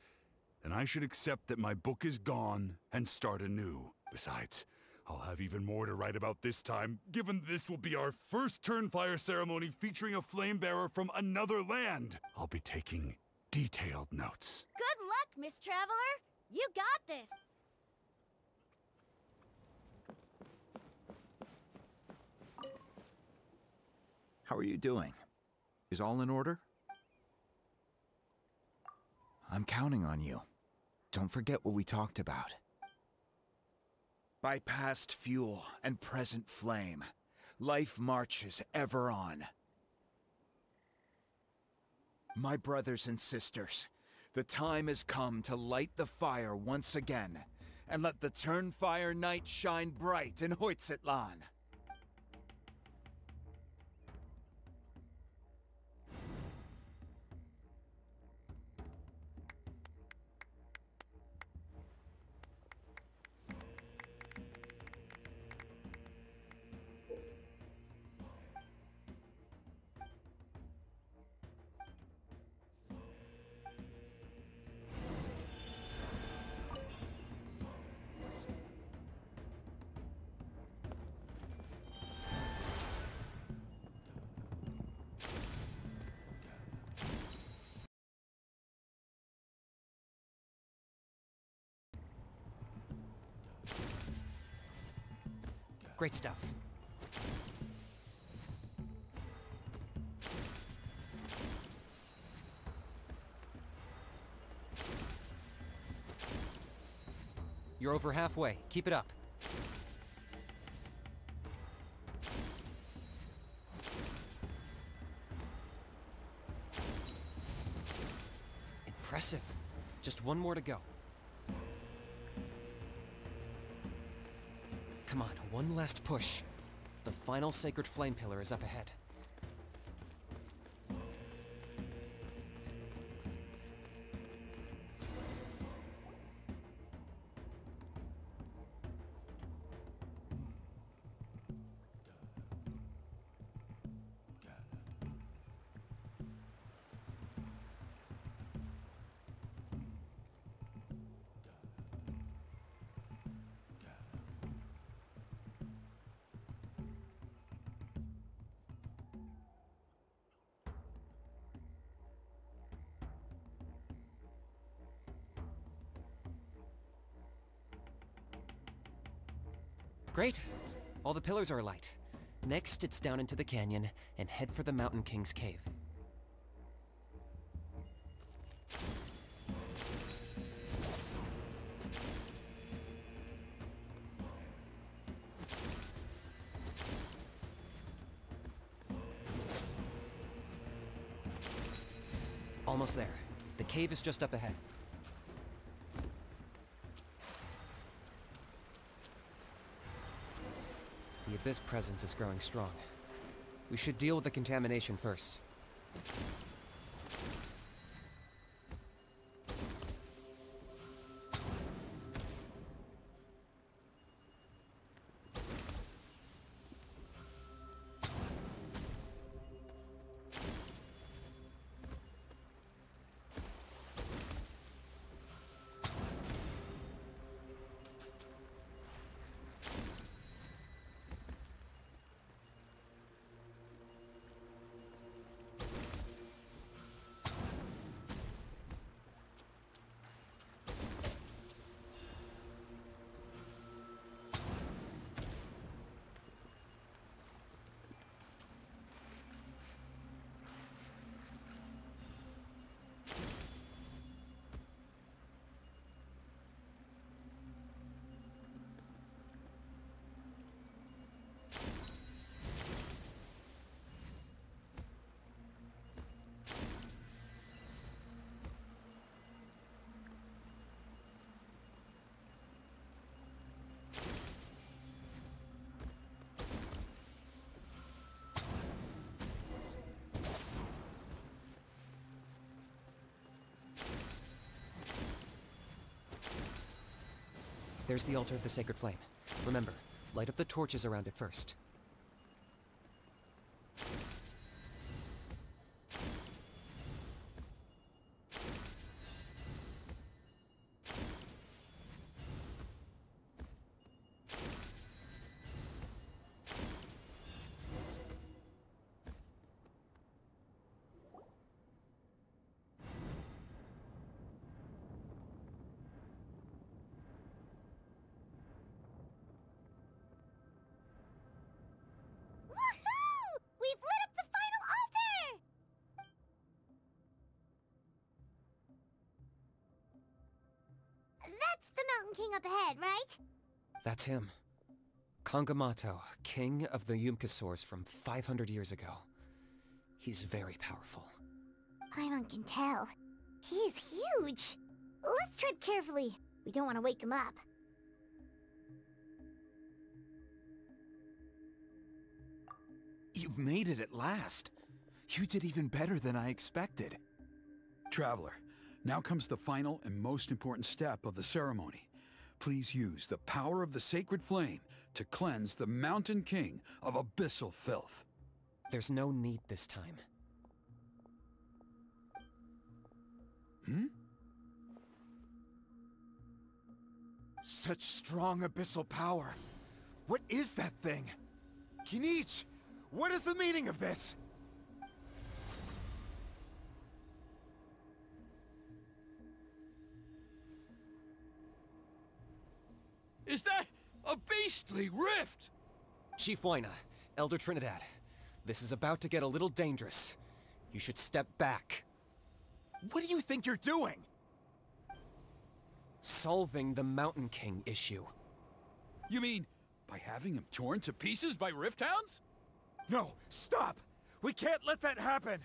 then I should accept that my book is gone and start anew. Besides, I'll have even more to write about this time, given this will be our first Turnfire ceremony featuring a flame-bearer from another land. I'll be taking detailed notes. Good luck, Miss Traveler! You got this! How are you doing? Is all in order? I'm counting on you. Don't forget what we talked about. By past fuel and present flame, life marches ever on. My brothers and sisters, the time has come to light the fire once again, and let the Turnfire night shine bright in Hoytzitlan. Great stuff. You're over halfway. Keep it up. Impressive. Just one more to go. Come on, one last push. The final sacred flame pillar is up ahead. Great. All the pillars are alight. Next, it's down into the canyon and head for the Mountain King's cave. Almost there. The cave is just up ahead. The Abyss presence is growing strong. We should deal with the contamination first. There's the altar of the sacred flame. Remember, light up the torches around it first. King up ahead, right? That's him. Kangamato, king of the Yumkasaurs from 500 years ago. He's very powerful. Paimon can tell. He is huge. Let's tread carefully. We don't want to wake him up. You've made it at last. You did even better than I expected. Traveler, now comes the final and most important step of the ceremony. Please use the power of the sacred flame to cleanse the Mountain King of abyssal filth. There's no need this time. Such strong abyssal power. What is that thing? Kinich, what is the meaning of this? Is that a beastly rift? Chief Waina, Elder Trinidad, this is about to get a little dangerous. You should step back. What do you think you're doing? Solving the Mountain King issue. You mean by having him torn to pieces by Rift Hounds? No, stop! We can't let that happen!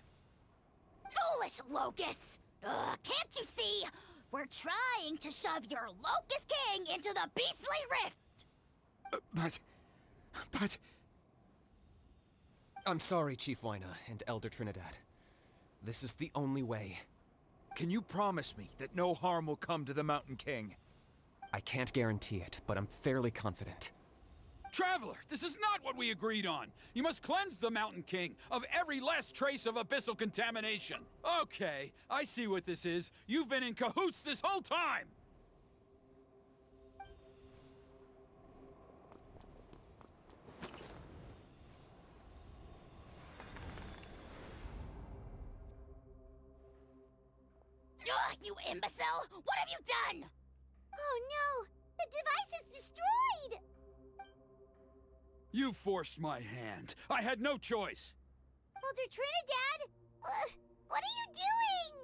Foolish Locust! Can't you see? We're trying to shove your Locust King into the beastly rift! But... I'm sorry, Chief Wyna and Elder Trinidad. This is the only way. Can you promise me that no harm will come to the Mountain King? I can't guarantee it, but I'm fairly confident. Traveler, this is not what we agreed on. You must cleanse the Mountain King of every last trace of abyssal contamination. Okay, I see what this is. You've been in cahoots this whole time! Ugh, you imbecile! What have you done? Oh no! The device is destroyed! You forced my hand. I had no choice. Elder Trinidad! What are you doing?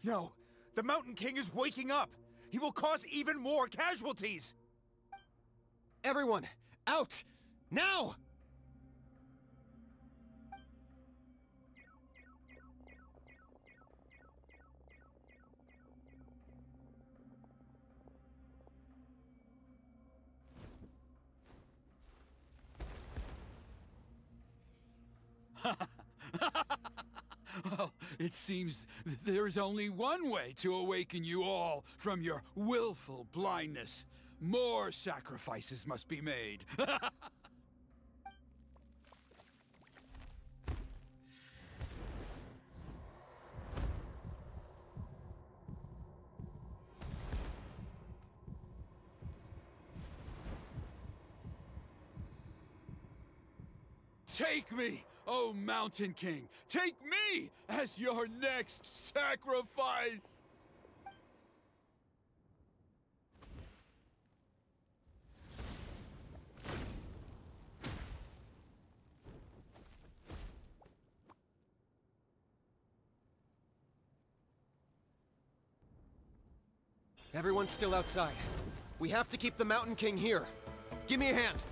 No, the Mountain King is waking up! He will cause even more casualties! Everyone, out! Now! Well, it seems there is only one way to awaken you all from your willful blindness. More sacrifices must be made. Take me, O Mountain King! Take me as your next sacrifice! Everyone's still outside. We have to keep the Mountain King here. Give me a hand.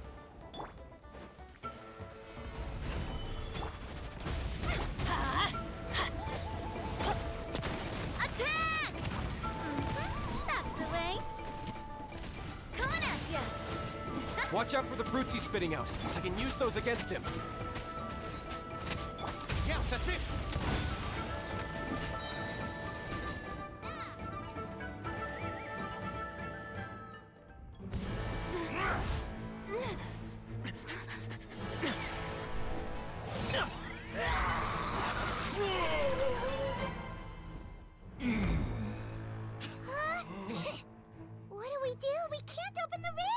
Attack! That's the way. Coming at ya! Watch out for the fruits he's spitting out. I can use those against him. Yeah, that's it! What do we do? We can't open the rift!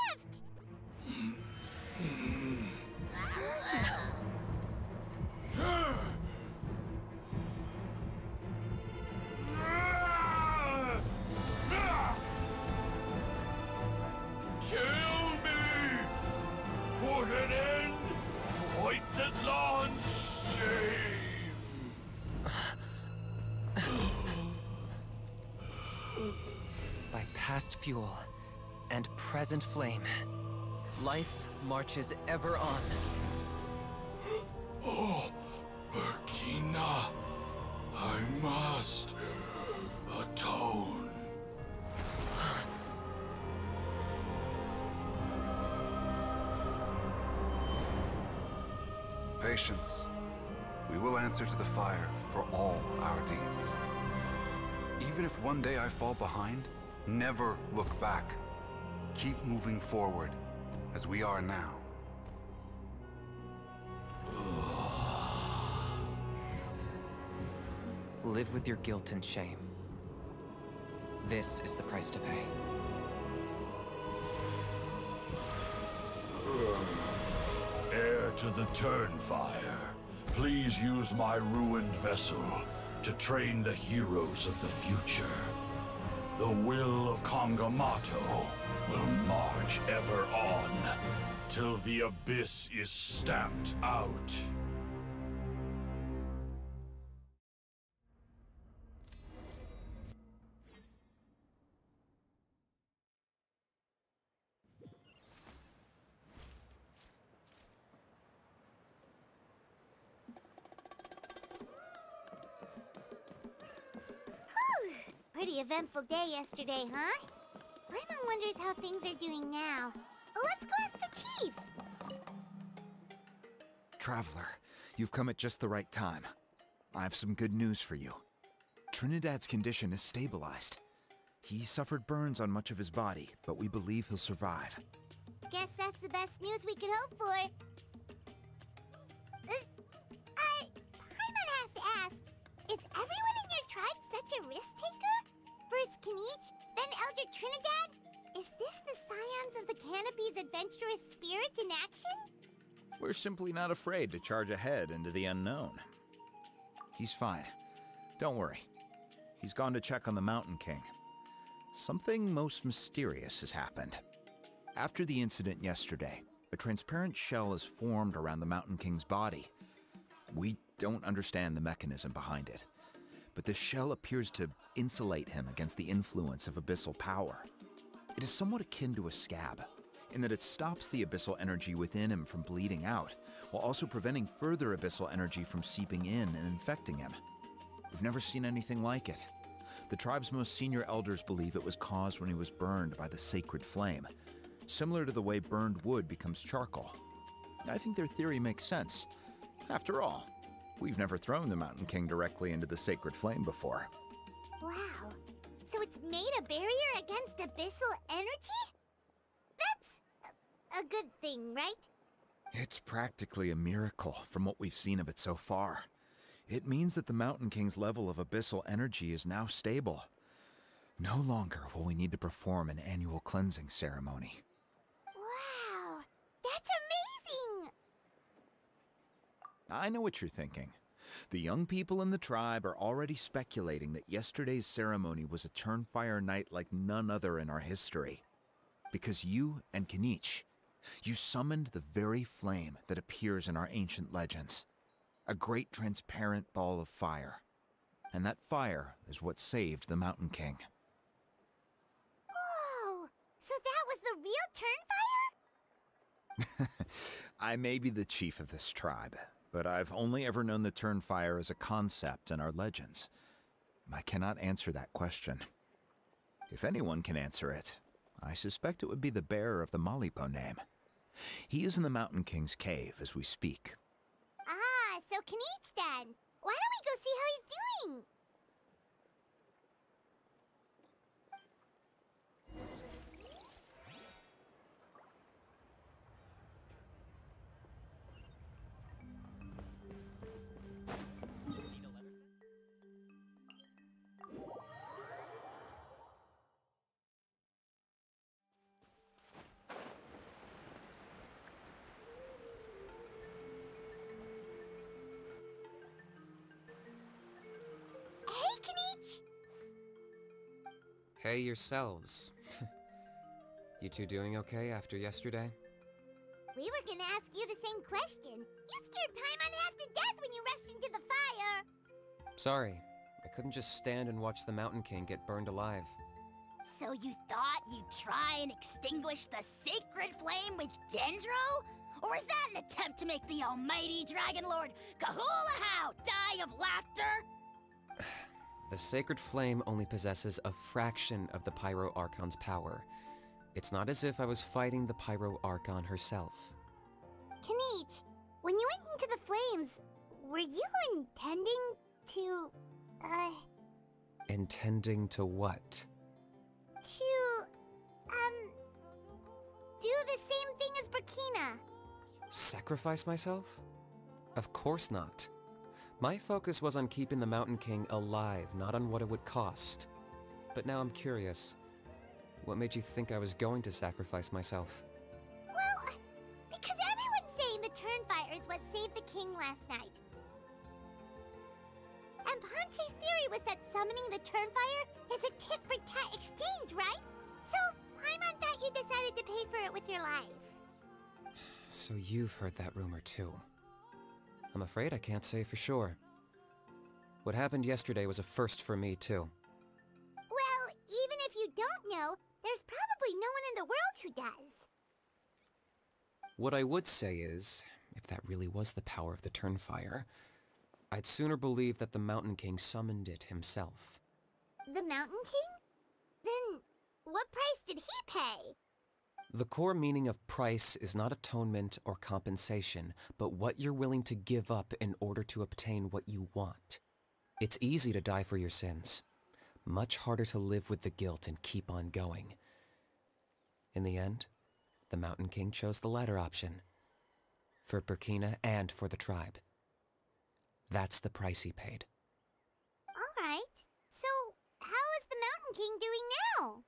Kill me! Put an end to Hoyt's shame! By past fuel and present flame, life marches ever on. Oh, Burkina, I must atone. Patience. We will answer to the fire for all our deeds. Even if one day I fall behind, never look back. Keep moving forward, as we are now. Live with your guilt and shame. This is the price to pay. Heir to the Turnfire, please use my ruined vessel to train the heroes of the future. The will of Kangamato will march ever on, till the abyss is stamped out. pretty eventful day yesterday, huh? Paimon wonders how things are doing now. Let's go ask the chief! Traveler, you've come at just the right time. I have some good news for you. Trinidad's condition is stabilized. He suffered burns on much of his body, but we believe he'll survive. Guess that's the best news we could hope for. Paimon has to ask, is everyone in your tribe such a risk-taker? First Kinich, then Elder Trinidad? Is this the Scions of the Canopy's adventurous spirit in action? We're simply not afraid to charge ahead into the unknown. He's fine. Don't worry. He's gone to check on the Mountain King. Something most mysterious has happened. After the incident yesterday, a transparent shell is formed around the Mountain King's body. We don't understand the mechanism behind it, but this shell appears to insulate him against the influence of abyssal power. It is somewhat akin to a scab, in that it stops the abyssal energy within him from bleeding out, while also preventing further abyssal energy from seeping in and infecting him. We've never seen anything like it. The tribe's most senior elders believe it was caused when he was burned by the sacred flame, similar to the way burned wood becomes charcoal. I think their theory makes sense. After all, we've never thrown the Mountain King directly into the sacred flame before. Wow. So it's made a barrier against abyssal energy? That's a good thing, right? It's practically a miracle from what we've seen of it so far. It means that the Mountain King's level of abyssal energy is now stable. No longer will we need to perform an annual cleansing ceremony. Wow, that's amazing! I know what you're thinking. The young people in the tribe are already speculating that yesterday's ceremony was a Turnfire night like none other in our history. Because you and Kinich, you summoned the very flame that appears in our ancient legends. A great transparent ball of fire. And that fire is what saved the Mountain King. Whoa! So that was the real Turnfire? I may be the chief of this tribe, but I've only ever known the Turnfire as a concept in our legends. I cannot answer that question. If anyone can answer it, I suspect it would be the bearer of the Malipo name. He is in the Mountain King's cave as we speak. Ah, so Kinich then. Why don't we go see how he's doing? Hey, Kinich! Hey yourselves. You two doing okay after yesterday? We were gonna ask you the same question. You scared Paimon half to death when you rushed into the fire. Sorry, I couldn't just stand and watch the Mountain King get burned alive. So you thought you'd try and extinguish the sacred flame with Dendro? Or is that an attempt to make the almighty Dragon Lord Kahulahau die of laughter? The sacred flame only possesses a fraction of the Pyro Archon's power. It's not as if I was fighting the Pyro Archon herself. Kinich, when you went into the flames, were you intending to, Intending to what? do the same thing as Burkina? Sacrifice myself? Of course not. My focus was on keeping the Mountain King alive, not on what it would cost. But now I'm curious. What made you think I was going to sacrifice myself? Well, because everyone's saying the Turnfire is what saved the king last night. And Ponche's theory was that summoning the Turnfire is a tit-for-tat exchange, right? So, Paimon thought you decided to pay for it with your life. So you've heard that rumor too. I'm afraid I can't say for sure. What happened yesterday was a first for me too. Well, even if you don't know, there's probably no one in the world who does. What I would say is, if that really was the power of the Turnfire, I'd sooner believe that the Mountain King summoned it himself. The Mountain King? Then, what price did he pay? The core meaning of price is not atonement or compensation, but what you're willing to give up in order to obtain what you want. It's easy to die for your sins. Much harder to live with the guilt and keep on going. In the end, the Mountain King chose the latter option. For Burkina and for the tribe. That's the price he paid. Alright, so how is the Mountain King doing now?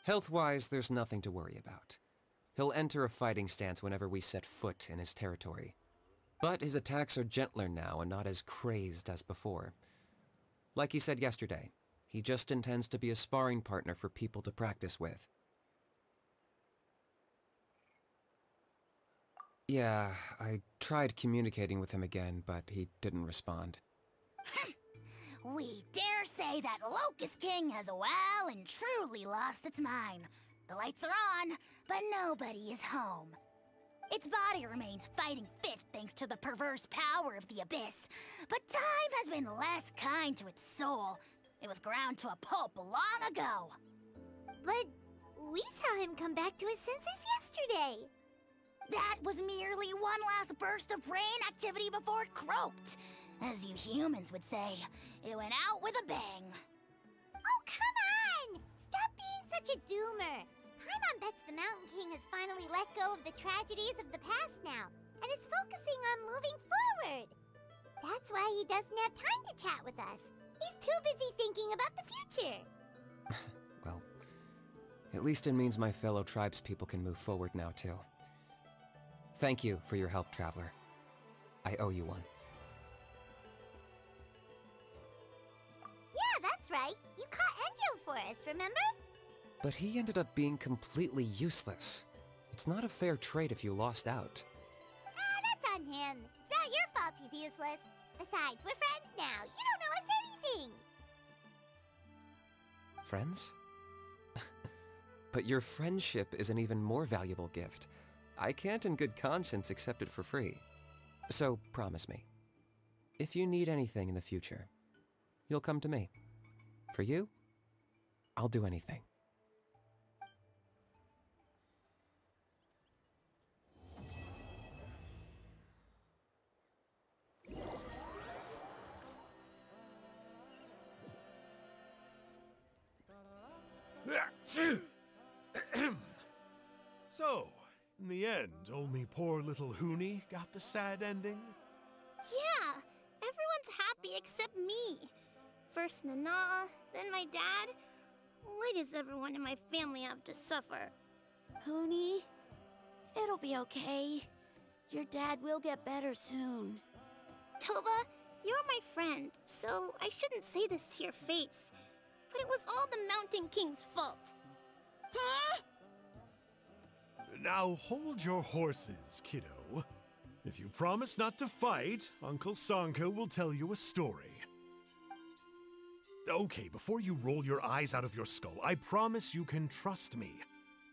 Health-wise, there's nothing to worry about. He'll enter a fighting stance whenever we set foot in his territory. But his attacks are gentler now and not as crazed as before. Like he said yesterday, he just intends to be a sparring partner for people to practice with. Yeah, I tried communicating with him again, but he didn't respond. We dare say that Locust King has well and truly lost its mind. The lights are on, but nobody is home. Its body remains fighting fit thanks to the perverse power of the Abyss, but time has been less kind to its soul. It was ground to a pulp long ago. But we saw him come back to his senses yesterday. That was merely one last burst of brain activity before it croaked. As you humans would say, it went out with a bang. Oh, come on! Stop being such a doomer. Paimon bets the Mountain King has finally let go of the tragedies of the past now, and is focusing on moving forward. That's why he doesn't have time to chat with us. He's too busy thinking about the future. Well, at least it means my fellow tribespeople can move forward now, too. Thank you for your help, Traveler. I owe you one. Yeah, that's right. You caught Enjo for us, remember? But he ended up being completely useless. It's not a fair trade if you lost out. That's on him. It's not your fault he's useless. Besides, we're friends now. You don't owe us anything. Friends? But your friendship is an even more valuable gift. I can't in good conscience accept it for free. So promise me, if you need anything in the future, you'll come to me. For you, I'll do anything. So, in the end, only poor little Huni got the sad ending? Yeah, everyone's happy except me. First Nana, then my dad. Why does everyone in my family have to suffer? Huni, it'll be okay. Your dad will get better soon. Toba, you're my friend, so I shouldn't say this to your face. But it was all the Mountain King's fault. Huh? Now hold your horses, kiddo. If you promise not to fight, Uncle Sanka will tell you a story. Okay, before you roll your eyes out of your skull, I promise you can trust me.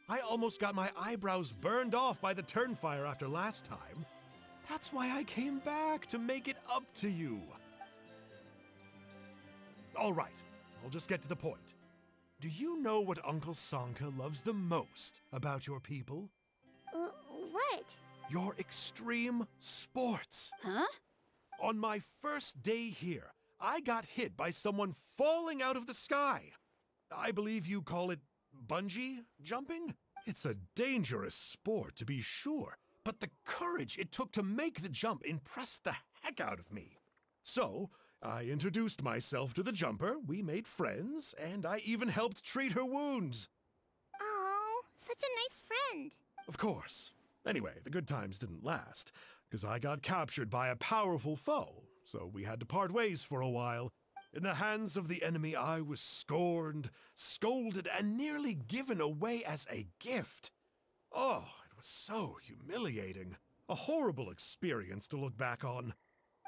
I almost got my eyebrows burned off by the turnfire after last time. That's why I came back, to make it up to you. All right, I'll just get to the point. Do you know what Uncle Sanka loves the most about your people? What? Your extreme sports. Huh? On my first day here, I got hit by someone falling out of the sky. I believe you call it bungee jumping? It's a dangerous sport, to be sure, but the courage it took to make the jump impressed the heck out of me. So, I introduced myself to the jumper, we made friends, and I even helped treat her wounds. Oh, such a nice friend. Of course. Anyway, the good times didn't last, because I got captured by a powerful foe, so we had to part ways for a while. In the hands of the enemy, I was scorned, scolded, and nearly given away as a gift. Oh, it was so humiliating. A horrible experience to look back on.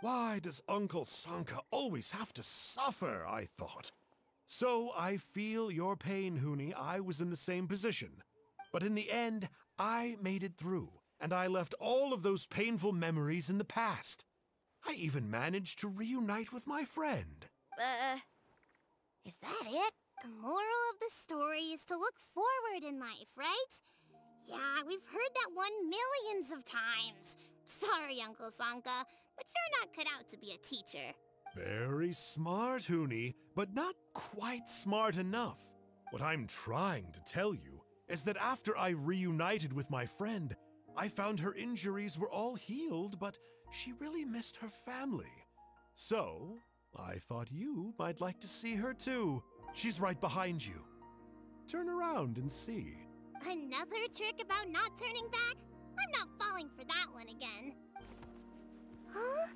Why does Uncle Sanka always have to suffer, I thought. So I feel your pain, Huni. I was in the same position. But in the end, I made it through, and I left all of those painful memories in the past. I even managed to reunite with my friend. Is that it? The moral of the story is to look forward in life, right? Yeah, we've heard that one millions of times. Sorry, Uncle Sanka, but you're not cut out to be a teacher. Very smart, Huni, but not quite smart enough. What I'm trying to tell you is that after I reunited with my friend, I found her injuries were all healed, but she really missed her family. So, I thought you might like to see her too. She's right behind you. Turn around and see. Another trick about not turning back? I'm not falling for that one again. Huh?